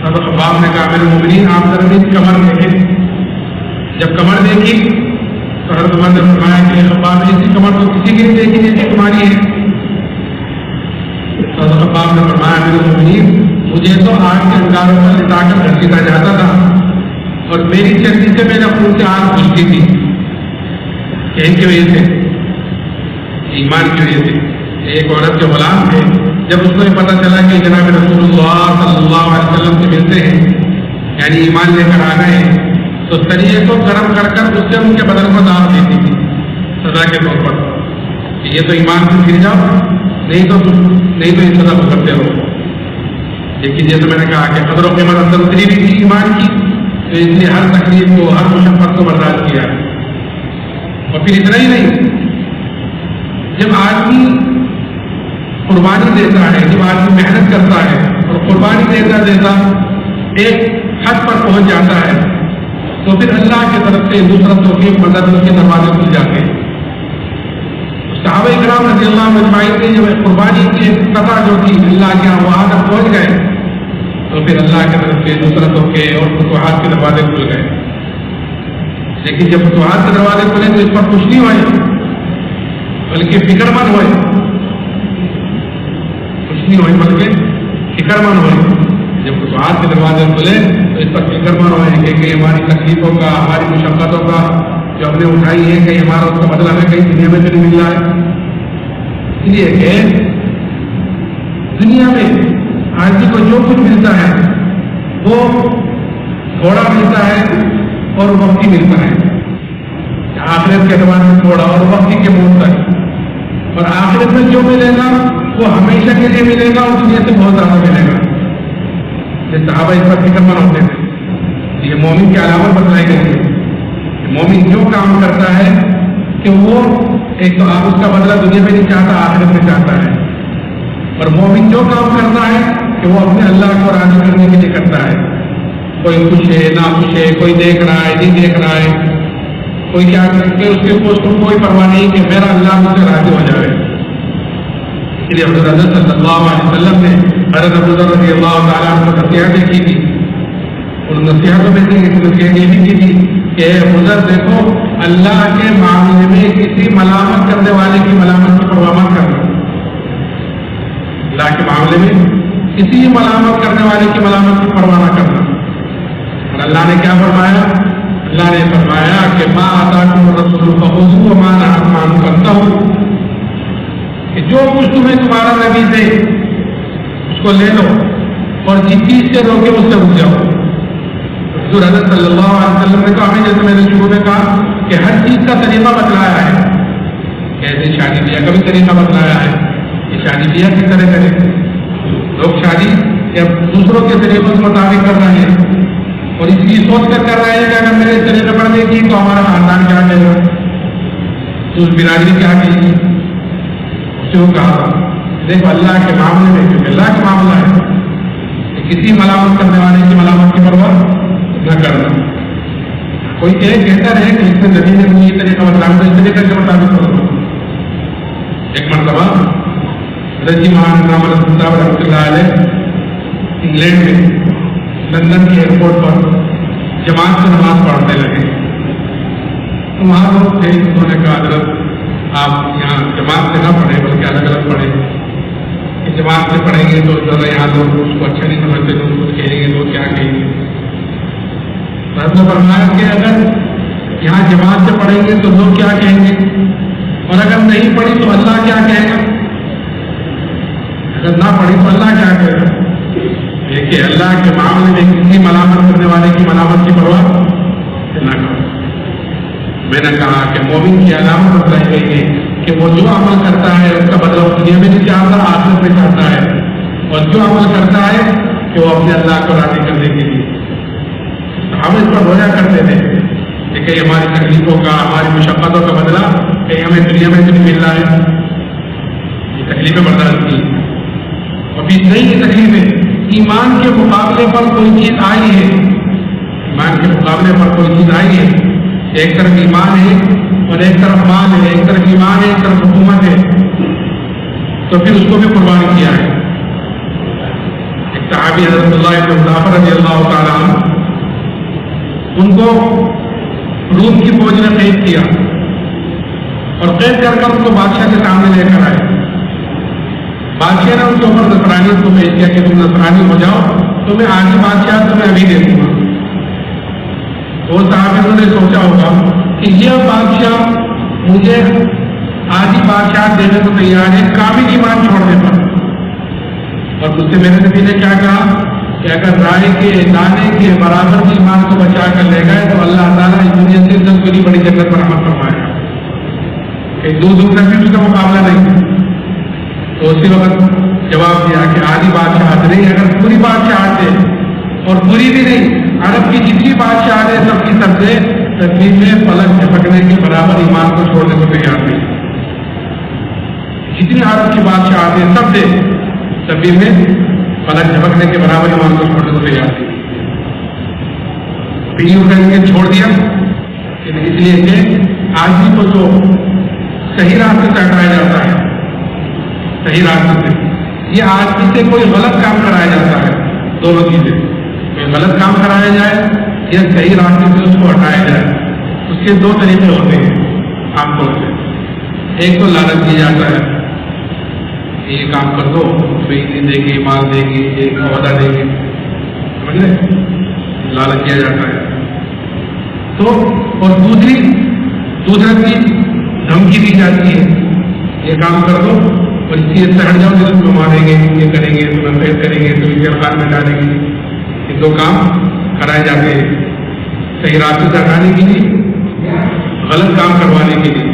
حضرت خباب نے کہا میرے مومنین آپ ذرا میری کمر دیکھیں. جب کمر دیکھی تو حضرت عمر نے فرمایا کہ خباب ایسی کمر تو کسی کی نہیں دیکھی جیسی تمہاری ہے. حضرت خباب نے فرمایا میرے مومنین مجھے تو آگ کے انگاروں پر لٹا کر گھسیٹا جاتا تھا اور میری چربی سے میرے خون سے آگ بجھتی تھی. ان کی وجہ سے، ایمان کی وجہ سے. ایک عورت کے غلام تھے، جب اس کو یہ پتہ چلا کہ جناب رسول اللہ صلی اللہ علیہ وسلم سے ملتے ہیں، یعنی ایمان لے کر آ گئے ہیں، تو سریے کو گرم کر کر اس سے ان کے بدن کو داغ دیتی تھی سزا کے طور پر. کہ یہ تو ایمان سے پھر جاؤ، نہیں تو اس طرح کرتے رہو. لیکن جیسے میں نے کہا کہ قدر و قیمت اندر اتری بھی تھی ایمان کی، تو اس لیے ہر تکلیف کو، ہر مشقت کو برداشت کیا. اور پھر اتنا ہی نہیں، جب آدمی قربانی دیتا ہے، جب آدمی محنت کرتا ہے اور قربانی دیتا دیتا ایک حد پر پہنچ جاتا ہے، تو پھر اللہ کی طرف سے دوسرا توفیق مدد کے دروازے کھل جاتے ہیں. صحابہ کرام رضی اللہ عنہم اجمعین نے جب قربانی کی قطع جو تھی اللہ کے وہاں تک پہنچ گئے، تو پھر اللہ کی طرف سے نصرتوں کے اور فتوحات کے دروازے کھل گئے. لیکن جب فتوحات کے دروازے کھلے تو اس پر خوش نہیں ہوئے، بلکہ فکر مند ہوئے. خوش نہیں ہوئے بلکہ فکر مند ہوئے. جب فتوحات کے دروازے کھلے تو اس پر فکر مند ہوئے کہ ہماری تکلیفوں کا، ہماری مشقتوں کا جو ہم نے اٹھائی ہے، کہیں ہمارا اس کا بدلہ ہمیں کہیں دنیا میں تو نہیں مل رہا ہے. اس لیے کہ دنیا میں آدمی کو جو کچھ ملتا ہے وہ تھوڑا ملتا ہے اور وقتی ملتا ہے. آخرت کے اعتبار سے تھوڑا اور وقتی کے موڑ تک. اور آخرت میں جو ملے گا وہ ہمیشہ کے لیے ملے گا اور دنیا سے بہت زیادہ ملے گا. یہ صحابہ اس پر فکر مند ہوتے تھے. یہ مومن کی علامت بتلائی گئی ہے. مومن جو کام کرتا ہے کہ وہ ایک تو آپ اس کا بدلہ دنیا میں نہیں چاہتا، آخرت میں چاہتا ہے. اور مومن جو کام کرتا ہے کہ وہ اپنے اللہ کو راضی کرنے کے لیے کرتا ہے. کوئی خوش ہے نہ خوش ہے، کوئی دیکھ رہا ہے نہیں دیکھ رہا ہے، کوئی کیا کہ اس کے پوسٹ کو کوئی پرواہ نہیں کہ میرا اللہ مجھ سے راضی ہو جائے. اس لیے حضرت صلی اللہ علیہ وسلم نے حضرت ابو ذر رضی اللہ تعالیٰ عنہ کو نصیحتیں کی تھی. ان نصیحتوں میں سے ایک نصیحت یہ بھی کی تھی کہ حضر دیکھو، اللہ کے معاملے میں کسی ملامت کرنے والے کی ملامت کی پرواہ مت کرنا. اللہ کے معاملے میں کسی ملامت کرنے والے کی ملامت کی پرواہ نہ کرنا. اور اللہ نے کیا فرمایا؟ اللہ نے فرمایا کہ ما آتاکم الرسول فخذوہ وما نہاکم عنہ فانتہوا، کہ جو کچھ تمہیں تمہارا نبی دے اس کو لے لو اور جس چیز سے روکے اس سے رک جاؤ. حضور حضرت صلی اللہ علیہ وسلم نے کہا، ہمیں جیسے میں نے شروع میں کہا کہ ہر چیز کا طریقہ بتلایا ہے. کیسے شادی بیاہ کا بھی طریقہ بتلایا ہے کہ شادی بیاہ کس طرح کرے. لوگ شادی یا دوسروں کے طریقوں کے مطابق کر رہے ہیں اور اس لیے سوچ کر رہے ہیں کہ اگر میرے اس طریقے پر نہیں کی تو ہمارا خاندان کیا کہے گا، تو اس برادری کیا کہے گی. اس سے وہ کہا دیکھو اللہ کے معاملے میں، کیونکہ اللہ کا معاملہ ہے، کہ کسی ملامت کرنے والے کی ملامت کی پرواہ نہ کرنا. کوئی ایک بہتر ہے کہ اس میں نبی نے مجھے یہ طریقہ بتایا تو اس طریقے کے مطابق کرنا. ایک مرتبہ رضی مہان صاحب رحمۃ اللہ علیہ انگلینڈ میں لندن کے ایئرپورٹ پر جماعت سے نماز پڑھنے لگے. تو وہاں لوگ تھے، انہوں نے کہا حضرت آپ یہاں جماعت سے نہ پڑھیں بلکہ الگ الگ پڑھیں. کہ جماعت سے پڑھیں گے تو ذرا یہاں لوگ اس کو اچھا نہیں سمجھتے، تو کچھ کہیں گے تو کیا کہیں گے. حضرت نے فرمایا کہ اگر یہاں جماعت سے پڑھیں گے تو لوگ کیا کہیں گے، اور اگر نہیں پڑھی تو اللہ کیا کہے گا. اگر نہ پڑھی تو اللہ کیا کہے گا. کہ اللہ کے معاملے میں کسی ملامت کرنے والے کی ملامت کی پرواہ نہ کرو. میں نے کہا کہ مومن کی علامت بتائی گئی ہے کہ وہ جو عمل کرتا ہے اس کا بدلہ دنیا میں نہیں چاہتا، آخرت میں چاہتا ہے. اور جو عمل کرتا ہے کہ وہ اپنے اللہ کو راضی کرنے کے لیے. ہم اس پر رویا کرتے تھے کہ کہیں ہماری تکلیفوں کا، ہماری مشقتوں کا بدلہ کہیں ہمیں دنیا میں تو نہیں مل رہا ہے. یہ تکلیفیں برداشت کی. ابھی نئی تکلیفیں ایمان کے مقابلے پر کوئی چیز آئی ہے. ایمان کے مقابلے پر کوئی چیز آئی ہے. ایک طرف ایمان ہے اور ایک طرف مال ہے، ایک طرف ایمان ہے ایک طرف حکومت ہے، تو پھر اس کو بھی قربان کیا ہے. ایک صحابی حضرت اللہ ابن حذافہ رضی اللہ تعالیٰ عنہ، ان کو روم کی فوج نے قید کیا اور قید کر کر ان کو بادشاہ کے سامنے لے کر آئے. بادشاہ نے ان کے اوپر نصرانیت کو پیش کیا کہ تم نصرانی ہو جاؤ تو میں آگے بادشاہ تمہیں ابھی دے دوں گا. وہ صحابیوں نے سوچا ہوگا کہ یہ بادشاہ مجھے آدھی بادشاہ دینے کو تیار ہے کامل ایمان چھوڑنے پر. اور مجھ سے میرے نبی نے کیا کہا کہ اگر رائے کے دانے کے برابر کی ایمان کو بچا کر لے گئے تو اللہ تعالیٰ اس دنیا سے 10 گنی بڑی جنت پر رحمت فرمائے گا. کہ دور دور تک بھی اس کا مقابلہ نہیں. تو اسی وقت جواب دیا کہ آدھی بادشاہت نہیں, اگر پوری بادشاہت ہے اور پوری بھی نہیں, عرب کی جتنی بادشاہت ہے سب کی سب سے تقریب میں پلک جھپکنے کے برابر ایمان کو چھوڑنے کو تیار نہیں. جتنی عرب کی بادشاہت ہے سب سے تقریب میں پلک جھپکنے کے برابر ایمان کو چھوڑنے کو تیار نہیں. پیڑھیوں کا ان چھوڑ دیا اس لیے کہ آدمی کو جو صحیح راستے سے ہٹایا جاتا ہے, صحیح راستے سے, یہ آدمی سے کوئی غلط کام کرایا جاتا ہے. دونوں چیزیں, کوئی غلط کام کرایا جائے یا صحیح راستے سے اس کو ہٹایا جائے, اس کے دو طریقے ہوتے ہیں عام طور سے. ایک تو لالچ دیا جاتا ہے, یہ کام کر دو, بیٹی دے گی, مال دے گی, ایک عہدہ دے گی, سمجھ لیں, لالچ دیا جاتا ہے. تو اور دوسرا چیز دھمکی دی جاتی ہے, یہ کام کر دو اور اس چیز سے ہٹ جاؤ کہ تمہیں ماریں گے, یہ کریں گے, تمہیں پیش کریں گے, تمہیں جیلخانے میں ڈالیں گے. یہ دو کام کرائے جاتے ہیں صحیح راستے سے ہٹانے کے لیے, غلط کام کروانے کے لیے.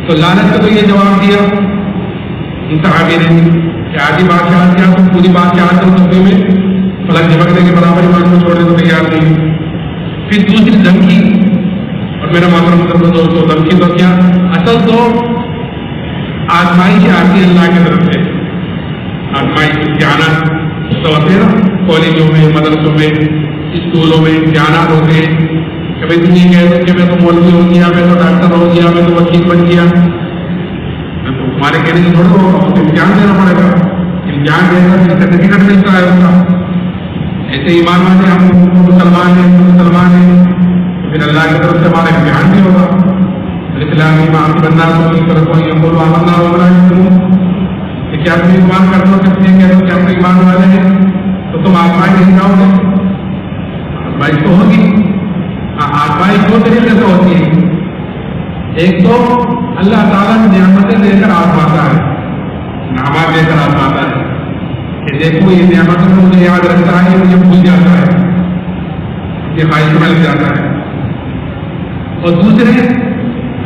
تو لالچ کا تو یہ جواب دیا ان صحابی نے کہ آدھی بادشاہت کیا تم پوری بادشاہت ہو سبھی میں پلک جھپکنے کے برابر ایمان کو چھوڑنے کو تیار نہیں. پھر دوسری دھمکی, اور میرا محترم دوستوں دھمکی تو کیا, اصل تو آزمائش آتی ہے اللہ کی طرف سے. آزمائش امتحانات تو ہوتے ہیں نا, کالجوں میں, مدرسوں میں, اسکولوں میں امتحانات ہوتے ہیں. کبھی تم یہ کہہ دو کہ میں تو مولوی ہو گیا, میں تو ڈاکٹر ہو گیا, میں تو وکیل بن گیا, میں تو تمہارے کہنے سے تھوڑا ہوگا, تو امتحان دینا پڑے گا. امتحان دینا سرٹیفکیٹ ملتا ہے اس کا. ایسے ایمان والے ہم مسلمان ہیں, پھر اللہ کی طرف سے ہمارا امتحان بھی ہوگا. اسلام ایمان بننا تو اس طرف کوئی امول آمنا ہوگا کہ کیا تم ایمان کر دو سکتے ہیں, کہہ دو کہ ہم ایمان والے ہیں تو تم آزمائی نہیں جاؤ گے. آزمائش تو ہوگی. آزمائش دو طریقے سے ہوتی ہے. ایک تو اللہ تعالیٰ نے نعمتیں دے کر آزماتا ہے, نعمات دے کر آزماتا ہے کہ دیکھو یہ نعمت مجھے یاد رکھتا ہے, مجھے بھول جاتا ہے, یہ خواہش میں لگ جاتا ہے. اور دوسرے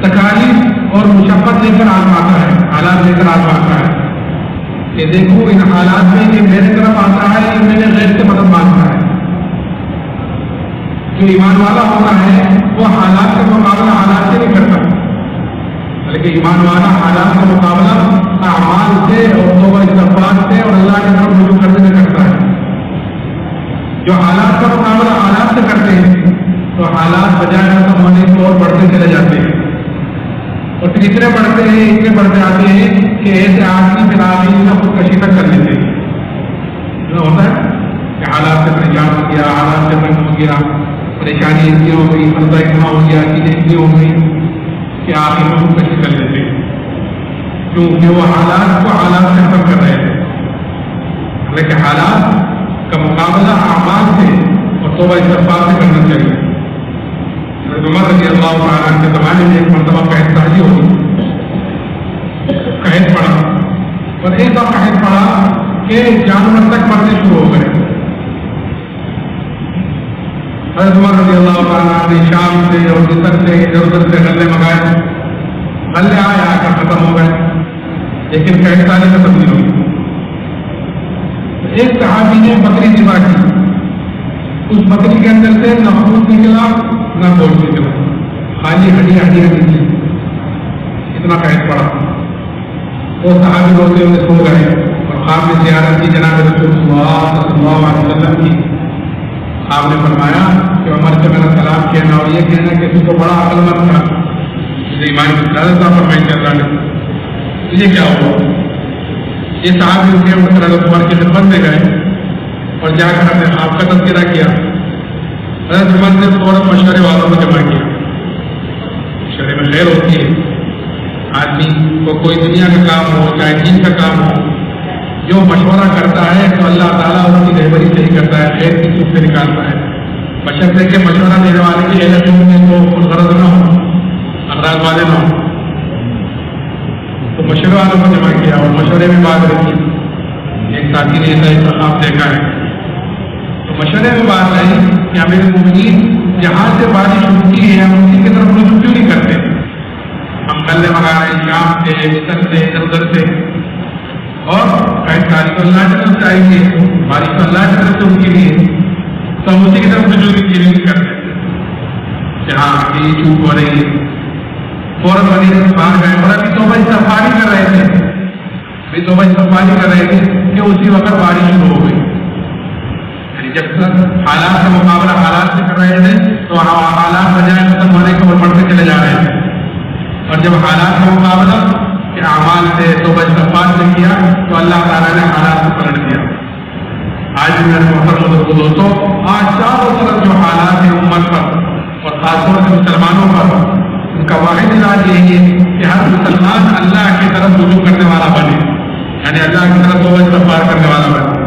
تکالیف اور مشقت لے کر آزماتا ہے, حالات لے کر آزماتا ہے کہ دیکھو ان حالات میں یہ میرے طرف آتا ہے, یہ میرے غیر سے مدد مانگتا ہے. جو ایمان والا ہوتا ہے وہ حالات کا مقابلہ حالات سے نہیں کرتا, بلکہ ایمان والا حالات کا مقابلہ اعمال سے اور توبہ استغفار سے اور اللہ کی طرف رجوع کرنے سے کرتا ہے. جو حالات کا مقابلہ حالات سے کرتے ہیں تو حالات بجائے ختم ہونے کی اور بڑھتے چلے جاتے ہیں, اور پھر اتنے بڑھتے ہیں, اتنے بڑھ جاتے ہیں کہ ایسے آدمی پھر آدمی کا خودکشی تک کر لیتے ہیں. ہوتا ہے کہ حالات سے پریشان ہو گیا, حالات سے بند ہو گیا, پریشانی اتنی ہو گئی, قرضہ اتنا ہو گیا, چیزیں اتنی ہو گئی کہ آخر میں خودکشی کر لیتے ہیں, کیونکہ وہ حالات کو حالات سے ختم کر رہے تھے. لیکن حالات کا مقابلہ اعمال سے اور توبہ استغفار سے کرنا چاہیے. عمر رضی اللہ تعالیٰ کے زمانے میں ایک مرتبہ قحط تازی ہوئی, قحط پڑا, اور ایسا قحط پڑا کہ جانور تک مرنے شروع ہو گئے. حضرت عمر رضی اللہ تعالیٰ نے شام سے اور مصر سے ادھر ادھر سے غلے منگائے, غلے آئے آ کر ختم ہو گئے, لیکن قحط تازی ختم نہیں ہوئی. ایک صحابی نے بکری ذبح کی, اس بکری کے اندر سے نہ خون نکلا نہ گوشت نکلا, خالی ہڈیاں نکلی. اتنا قحط پڑا. وہ صحابی روتے ہوئے سو گئے اور خواب میں زیارت کی جناب رسول اللہ صلی اللہ علیہ وسلم کی. آپ نے فرمایا کہ عمر سے میرا سلام کہنا اور یہ کہنا کہ تم کو بڑا عقل مند تھا, ایمان کی زیادہ تھا فرمائی کہ اللہ نے یہ کیا ہوا. یہ صحابی اٹھے اور حضرت عمر کی خدمت میں گئے اور جا کر اپنے خواب کا تذکرہ کیا. حضرت عمر نے فوراً مشورے والوں کو جمع کیا. مشورے میں خیر ہوتی ہے. آدمی کو کوئی دنیا کا کام ہو چاہے دین کا کام ہو, جو مشورہ کرتا ہے تو اللہ تعالیٰ اس کی رہبری صحیح کرتا ہے, خیر کی چیز سے نکالتا ہے. بشرطے کہ مشورہ دینے والے کی علم میں تو خود غرض نہ ہو, اغراض والے نہ ہو. تو مشورے والوں کو جمع کیا اور مشورے میں بات رکھی. ایک ساتھی نے ایسا خواب دیکھا ہے تو مشورے میں بات آئی کہ امیر المومنین جہاں سے بارش ہوتی ہے ہم اسی کی طرف رجوع کیوں نہیں کرتے, ہم غلے منگا رہے ہیں شام سے مصر سے ادھر ادھر سے، اور کاری تو اللہ کی طرف سے آئی ہے، بارش تو اللہ کی طرف سے ان کے لیے، تو ہم اسی کی طرف رجوع کی فیلنگ کرتے ہیں کہ ہاں یہ چوک ہو رہی ہے، فوراً مدینے سے باہر گئے اور ابھی توبہ استغفاری کر رہے تھے، ابھی توبہ استغفاری کر رہے تھے کہ اسی وقت بارش شروع ہو گئی. یعنی جب تک حالات کا مقابلہ حالات سے کر رہے تھے تو حالات بجائے ختم ہونے کے اور بڑھتے چلے جا رہے تھے، اور جب حالات کا مقابلہ کہ اعمال سے توبہ استغفار سے کیا تو اللہ تعالیٰ نے حالات کو پلٹ دیا. آج بھی میرے محترم دوستوں، آج چاروں طرف جو حالات ہیں امت پر اور خاص طور سے مسلمانوں پر، ان کا واحد علاج یہی ہے کہ ہر مسلمان اللہ کی طرف رجوع کرنے والا بنے، یعنی اللہ کی طرف توبہ استغفار کرنے والا بنے،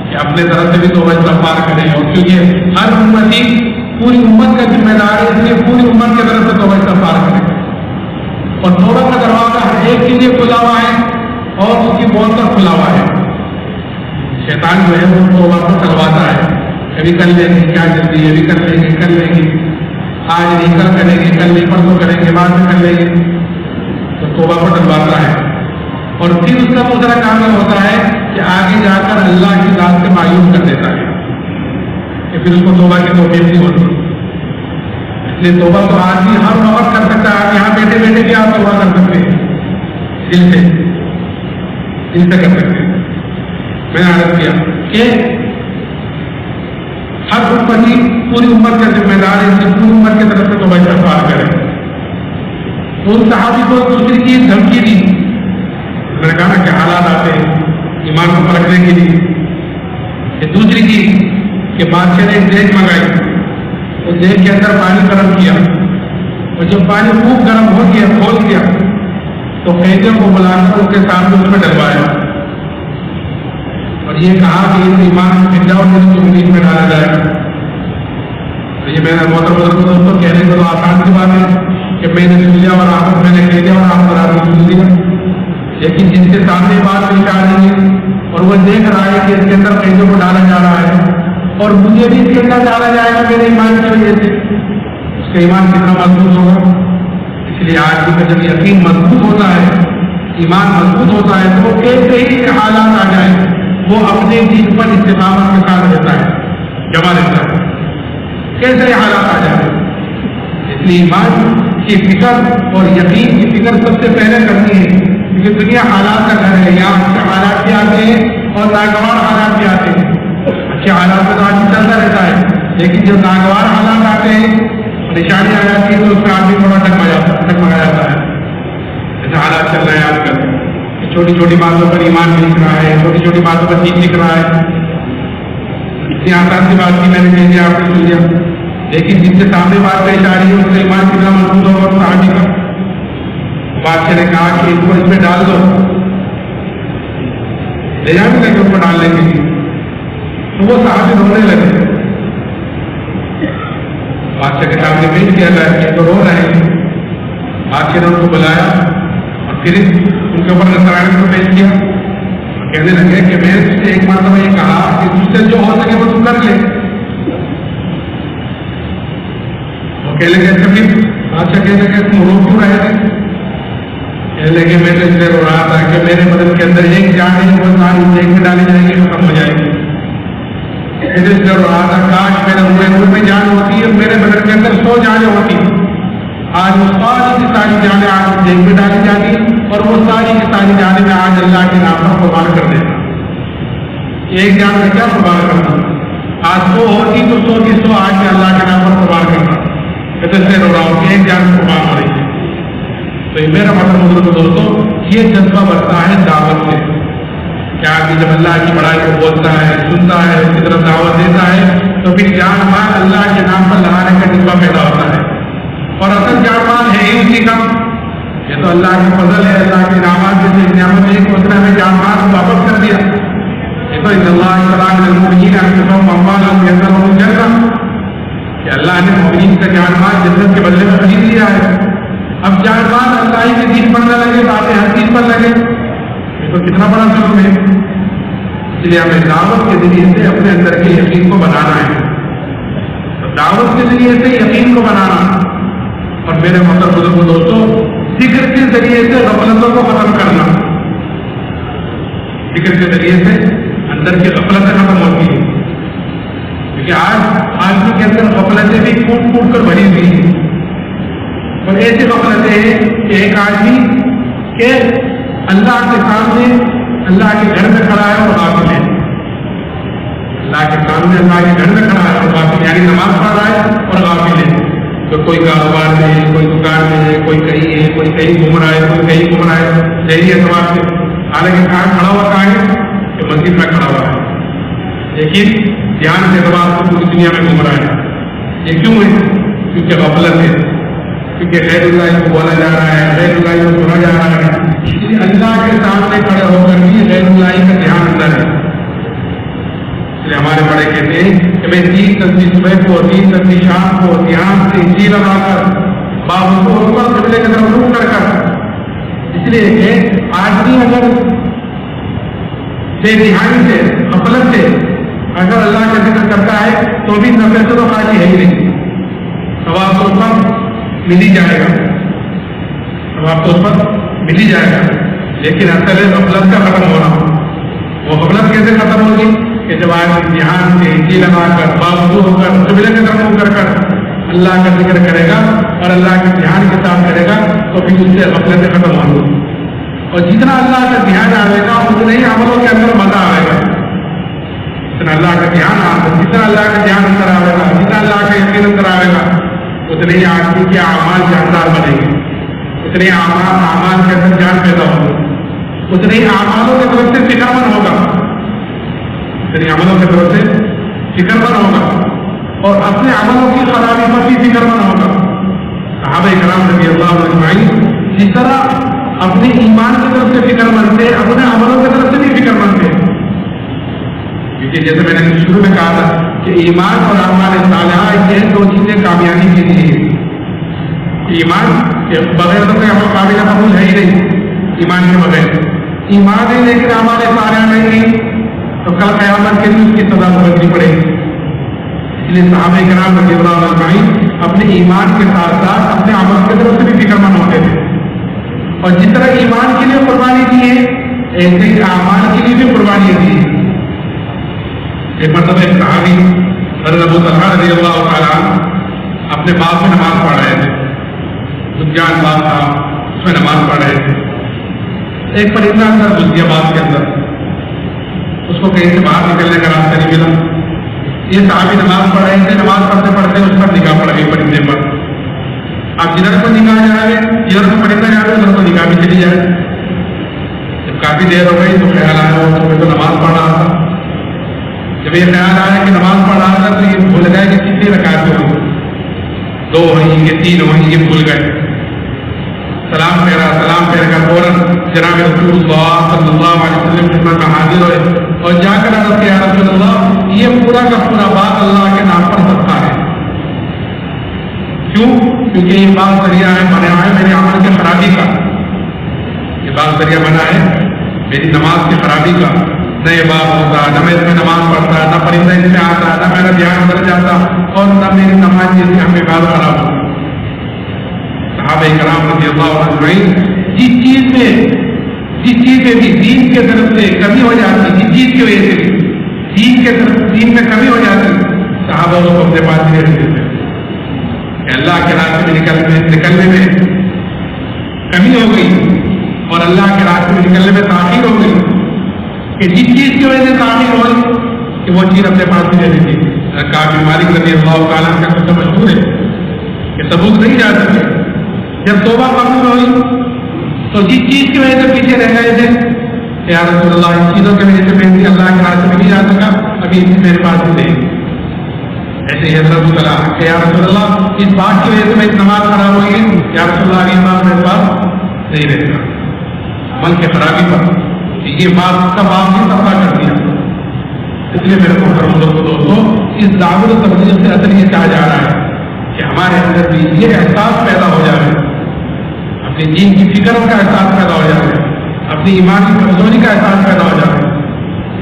کہ اپنے طرف سے بھی توبہ استغفار کریں. اور کیونکہ ہر امتی پوری امت کا ذمہ دار ہے، اس لیے پوری امت کی طرف سے توبہ استغفار کریں. اور توبہ کا دروازہ ہر ایک کے لیے کھلا ہوا ہے اور اس کی موت تک کھلا ہوا ہے. شیطان جو ہے وہ توبہ کو چلواتا ہے، کبھی کر لیں گے، کیا جلدی ہے، ابھی کر لیں گے، کر لیں گے، آج نہیں کل کریں گے، کل نہیں پرسوں کریں گے، بعد میں کر لیں گے، تو توبہ کو ڈلواتا ہے. اور پھر اس کا دوسرا کام یہ ہوتا ہے کہ آگے جا کر اللہ کی ذات سے معیوب کر دیتا ہے کہ پھر اس کو توبہ کی توفیق نہیں ہوتی. اس لیے توبہ تو آدمی ہر وقت کر سکتا ہے. آپ یہاں بیٹھے بیٹھے بھی آپ توبہ کر سکتے ہیں، دل سے کر سکتے ہیں. میں نے عرض کیا کہ ہر امتی پوری امت کا ذمہ دار ہے، اس کی پوری امت کی طرف سے توبہ استغفار کرے. تو ان صحابی کو دوسری چیز دھمکی دی، میں نے کہا کہ حالات آتے ہیں ایمان کو پرکھنے کے لیے. کہ دوسری چیز کہ بادشاہ نے ایک دیگ منگائی، اس دیگ کے اندر پانی گرم کیا، اور جب پانی خوب گرم ہو گیا کھول گیا تو قیدیوں کو بلا کر ان کے سامنے اس میں ڈلوایا اور یہ کہا کہ ان ایمان مل جاؤ اور زمین میں ڈالا جائے گا. تو یہ میرا محترم دوستوں کہنے کو تو آسان سی بات ہے کہ میں نے سن لیا اور آپ میں نے کہہ دیا اور آپ پر سن لیا، لیکن جن کے سامنے بات پیش آ رہی ہے اور وہ دیکھ رہا ہے کہ اس کے اندر قیدیوں کو ڈالا جا رہا ہے اور مجھے بھی اس کے اندر ڈالا جائے گا میرے ایمان کی وجہ سے، اس کا ایمان کتنا مضبوط ہوگا. اس لیے آج کا جب یقین مضبوط ہوتا ہے، ایمان مضبوط ہوتا ہے تو کیسے ہی حالات آ جائیں وہ اپنے دین پر استقامت کے ساتھ رہتا ہے، جمع رہتا ہے، کیسے حالات آ جائیں. اس لیے ایمان کی فکر اور یقین کی فکر سب سے پہلے کرنی ہے، کیونکہ دنیا حالات کا گھر ہے. یہاں اچھے حالات بھی آتے ہیں اور ناگوار حالات بھی آتے ہیں. اچھے حالات میں تو آدمی چلتا رہتا ہے، لیکن جب ناگوار حالات آتے ہیں پریشانی آ جاتی ہے تو اس میں آدمی تھوڑا ڈگمگا جاتا ہے. جیسے حالات چل رہے ہیں آج کل، چھوٹی چھوٹی باتوں پر ایمان لکھ رہا ہے، چھوٹی چھوٹی باتوں پر دین لکھ رہا ہے. اتنی آسان سی بات کی میں نے کہہ دیا، آپ نے سن لیا، لیکن جن کے سامنے بات پیش آ رہی ہے اس کا ایمان کتنا مضبوط ہوگا صحابی کا. بادشاہ نے کہا کہ اس کو اس میں ڈال دو، لے جانے لگے اس کو ڈالنے کے لیے، تو وہ صحابی رونے لگے. بادشاہ کے سامنے پیش کیا گیا کہ تو رو رہے ہیں. بادشاہ نے ان کو بلایا اور پھر ان کے اوپر نصرانی کو پیش کیا اور کہنے لگے کہ میں نے تجھ سے ایک مرتبہ یہ کہا کہ تجھ سے جو ہو سکے وہ تم کر لے. وہ کہنے لگے پھر بادشاہ کہنے لگے تم رو کیوں رہے تھے؟ کہنے لگے میں تو اس لیے رو رہا تھا کہ میرے بدن کے اندر ایک جان ہے وہ ساری دیکھ میں ڈالی جائے گی، ختم ہو جائے گی. میں تو اس لیے رو رہا تھا کاش میرے روح میں جان ہوتی ہے، میرے بدن کے اندر 100 جانیں ہوتی. آج وہ ساری کی ساری جانیں آج دیکھ میں ڈالی جاتی اور وہ ساری کی ساری جانیں میں آج اللہ کے نام پر قربان کر دیتا. ایک جان میں کیا قربان کرنا؟ آج 100 ہوتی تو 100 کی 100 آج میں اللہ کے نام پر قربان کرنا. میں تو اس لیے رو رہا ہوں کہ ایک جان قربان ہو رہی ہے. تو یہ میرا مطلب دوستوں، یہ جذبہ بڑھتا ہے دعوت سے. کیا آدمی جب اللہ کی بڑائی کو بولتا ہے، سنتا ہے، اس کی طرف دعوت دیتا ہے تو پھر جان مال اللہ کے نام پر لگانے کا جذبہ پیدا ہوتا ہے. اور اصل جان مال ہے ہی اسی کا. یہ تو اللہ کی فضل ہے، اللہ کے انعامات جیسے نعمت ہے کہ اس نے ہمیں جان مال واپس کر دیا. یہ تو اللہ کہ اللہ نے مومنین کا جان مال جنت کے بدلے میں خرید لیا ہے. اب جان مال اللہ کے دین پر نہ لگے، باتیں ہر چیز پر لگے، یہ تو کتنا بڑا ظلم ہے. اس لیے ہمیں دعوت کے ذریعے سے اپنے اندر کے یقین کو بنانا ہے. تو دعوت کے ذریعے سے یقین کو بنانا. اور میرے محترم بزرگوں دوستوں، ذکر کے ذریعے سے غفلتوں کو ختم کرنا. ذکر کے ذریعے سے اندر کی غفلتیں ختم ہوتی ہیں. کیونکہ آج آدمی کے اندر غفلتیں بھی پھوٹ پھوٹ کر بھری ہوئی ہیں. اور ایسی غفلتیں ہیں کہ ایک آدمی کہ اللہ کے سامنے اللہ کے گھر میں کھڑا ہے اور غافل ہے. اللہ کے سامنے اللہ کے گھر میں کھڑا ہے اور غافل، یعنی نماز پڑھ رہا ہے اور غافل ہے. تو کوئی کاروبار میں ہے، کوئی دکان میں ہے، کوئی کہیں ہے، کوئی کہیں گھوم رہا ہے، کوئی کہیں گھوم رہا ہے ذہنی اعتبار سے. حالانکہ کہاں کھڑا ہوا کہاں ہے کہ مسجد میں کھڑا ہوا ہے، لیکن دھیان کے اعتبار سے پوری دنیا میں گھوم رہا ہے. یہ کیوں ہے؟ کیونکہ غفلت ہے، کیونکہ غیر اللہ کو بولا جا رہا ہے، غیر اللہ کو سنا جا رہا ہے. اس لیے اللہ کے سامنے کھڑے ہو کر بھی غیر اللہ کا دھیان اندر ہے. اس لیے ہمارے بڑے کہتے ہیں کہ میں 3 تسبیح صبح کو، 3 تسبیح شام کو دھیان سے جی لگا کر بابو کو اوپر قبلے کی طرف رخ کر کر. اس لیے کہ آدمی اگر بے دھیانی سے غفلت سے اگر اللہ کا ذکر کرتا ہے تو بھی نفع سے تو خالی ہے ہی نہیں، ثواب تو اس پر مل ہی جائے گا، ثواب تو اس پر مل ہی جائے گا. لیکن اصل ہے غفلت کا ختم ہونا. وہ غفلت کیسے ختم ہوگی کہ جب آدمی دھیان سے جی لگا کر باوضو ہو کر قبلے کی طرف منہ کر اللہ کا ذکر کرے گا اور اللہ کے دھیان کے ساتھ کرے گا تو پھر اس سے غفلتیں ختم ہوں گی. اور جتنا اللہ کا دھیان آئے گا اتنے ہی عملوں کے اندر مزہ آئے گا. جتنا اللہ کا دھیان جتنا اللہ کا دھیان اندر آئے گا، جتنا اللہ کا یقین اندر آئے گا، اتنے ہی آدمی کے اعمال جاندار بنے گے، اتنے اعمال کے اندر جان پیدا ہوگی، اتنے ہی اعمالوں کی طرف سے فکر مند ہوگا، اتنے عملوں کی طرف سے فکر مند ہوگا اور اپنے عملوں کی خرابی پر بھی فکر مند ہوگا. صحابہ کرام رضی اللہ عنہ اجمعین جس طرح اپنے ایمان کی طرف سے فکر مند تھے، اپنے عملوں کی طرف سے بھی فکر مند تھے. کیونکہ جیسے میں نے شروع میں کہا تھا کہ ایمان اور اعمال صالحہ یہ 2 چیزیں کامیابی کے لیے ہیں. ایمان کے بغیر تو کوئی عمل قابل قبول ہے ہی نہیں. ایمان کے بغیر ایمان ہے لیکن اعمال صالحہ نہیں تو کل قیامت کے لیے اس کی سزا بھگتنی پڑے گی. اس لیے صحابہ کرام رضی اللہ عنہ اجمعین اپنے ایمان کے ساتھ ساتھ اپنے عمل کی طرف سے بھی فکر مند ہوتے تھے. اور جس طرح ایمان کے لیے قربانی دی ہے ایسے ہی اعمال کے لیے بھی قربانی دی ہے. ایک مرتبہ ایک صحابی حضرت ابو طلحہ رضی اللہ تعالیٰ اپنے باغ میں نماز پڑھ رہے تھے. سفیان باغ تھا، اس میں نماز پڑھ رہے تھے. ایک پرندہ اندر گھس گیا باغ کے اندر، اس کو کہیں سے باہر نکلنے کا راستہ نہیں ملا. یہ صحابی نماز پڑھ رہے تھے، نماز پڑھتے پڑھتے اس پر نگاہ پڑ گئی پرندے پر. آپ جدھر کو نگاہ جائے جدھر کو پرندہ جائے ادھر کو نگاہ بھی چلی جائے. جب کافی دیر ہو گئی تو خیال آیا میں تو نماز پڑھ رہا تھا. جب یہ خیال آیا کہ نماز پڑھ رہا تھا تو یہ بھول گئے کہ کتنی رکعت ہوئی، 2 ہوئی کہ 3 ہوئی، یہ بھول گئے. سلام پھیرا کر فوراً جناب رسول اللہ صلی اللہ علیہ وسلم کی خدمت میں حاضر ہوئے اور جا کر عرض کیا یا رسول اللہ یہ پورا کا پورا باغ اللہ کے نام پر سکتا ہے. کیوں؟ کیونکہ یہ باغ ذریعہ ہے بنا ہے میرے عمل کی خرابی کا. یہ باغ ذریعہ بنا ہے میری نماز کی خرابی کا. نہ یہ باغ ہوتا، نہ میں اس میں نماز پڑھتا، نہ پرندہ اس میں آتا، نہ میرا دھیان ادھر جاتا اور نہ میری نماز جس سے ہمیں باغ خراب ہوتا. صحابہ کرام رضی اللہ عنہ اجمعین جس چیز میں بھی دین کے طرف سے کمی ہو جاتی، جس چیز کی وجہ سے بھی دین میں کمی ہو جاتی، صحابہ اس کو اپنے پاس لے لیتے تھے. اللہ کے راستے میں نکلنے میں کمی ہو گئی اور اللہ کے راستے میں نکلنے میں تاخیر ہو گئی کہ جس چیز کی وجہ سے تاخیر ہوئی کہ وہ چیز اپنے پاس لے لیتی. کعب بن مالک رضی اللہ تعالیٰ کا قصہ مشہور ہے کہ تبوک نہیں جا سکتے. جب توبہ قبول ہوئی تو جس چیز کی وجہ سے پیچھے رہ گئے تھے کہ یا رسول اللہ ان چیزوں کی وجہ سے میں اللہ کے راستے میں نہیں جا سکا، ابھی میرے پاس نہیں. ایسے ہی حضرت ابو طلحہ کہ یا رسول اللہ اس بات کی وجہ سے میری نماز خراب ہوئی ہے، یا رسول اللہ یہ بات میرے پاس نہیں رہتا. عمل کی خرابی پر یہ بات کا باپ نے تباہ کر دیا. اس لیے میرے کو دوستوں اس دعوت و تبلیغ سے اصل یہ کہا جا رہا ہے کہ ہمارے اندر بھی یہ احساس پیدا ہو جائے، اپنی دین کی فکر کا احساس پیدا ہو جائے، اپنی ایمان کی کمزوری کا احساس پیدا ہو جائے.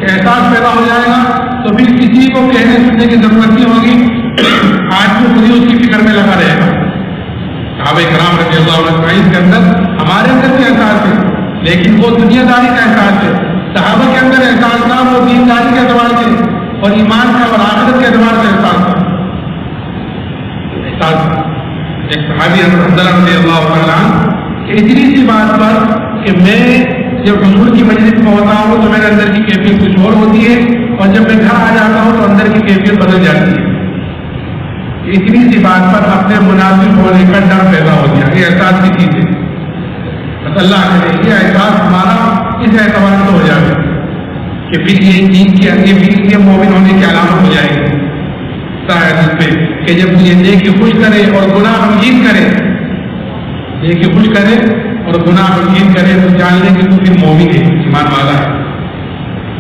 احساس پیدا ہو جائے گا تو پھر کسی کو کہنے سننے کی ضرورت نہیں ہوگی، آدمی خود ہی اس کی فکر میں لگا رہے گا. صحابہ کرام رضی اللہ عنہ کے اندر ہمارے اندر بھی احساس ہے، لیکن وہ دنیا داری کا احساس ہے. صحابہ کے اندر احساس تھا وہ دینداری کے اعتبار سے اور ایمان کا اور آخرت کے اعتبار سے احساس تھا. ایک صحابی حضرت رضی اللہ عنہ کہ اتنی سی بات پر کہ میں جب حضور کی مجلس میں ہوتا ہوں تو میرے اندر کی کیفیت کچھ اور ہوتی ہے، اور جب میں گھر آ جاتا ہوں تو اندر کی کیفیت بدل جاتی ہے. اتنی سی بات پر اپنے مناسب ہونے کا ڈر پیدا ہو گیا. یہ احساس کی چیز ہے. بس اللہ کرے یہ احساس ہمارا اس اعتبار سے ہو جائے کہ پھر یہ دین کی آگے پھر یہ مومن ہونے کی علامت ہو جائے گی صاحب پہ کہ جب یہ دیکھ کے خوش کرے اور گناہ غمگین کرے، دیکھ کے خوش کرے اور گناہ غمگین کرے تو جان لے کہ تو پھر مومن ہے، ایمان والا ہے.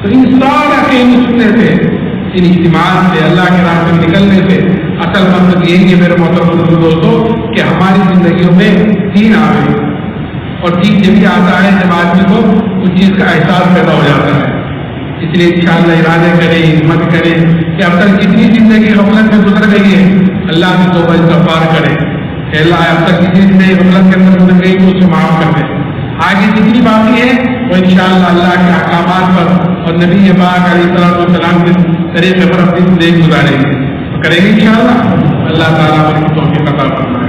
تو ان سارا کے سننے سے، ان اجتماعات سے، اللہ کے راہ سے نکلنے سے اصل مقصد یہی ہے میرے محترم دوستوں کہ ہماری زندگیوں میں دین آئے، اور دین جب بھی آتا ہے جب آدمی کو اس چیز کا احساس پیدا ہو جاتا ہے. اس لیے انشاءاللہ ارادے کریں، ہمت کریں کہ اب تک جتنی زندگی غفلت میں گزر گئی ہے اللہ کی توبہ استغفار کریں کہ اللہ اب تک جتنی زندگی غفلت کے اندر گزر گئی تو اسے معاف کر دیں. آگے جتنی باقی ہے وہ انشاءاللہ اللہ کے احکامات پر اور نبی پاک علیہ السلام کے طریقے پر اپنی زندگی گزاریں گے، کریں گے انشاءاللہ. اللہ تعالیٰ ہماری توفیق عطا فرمائے.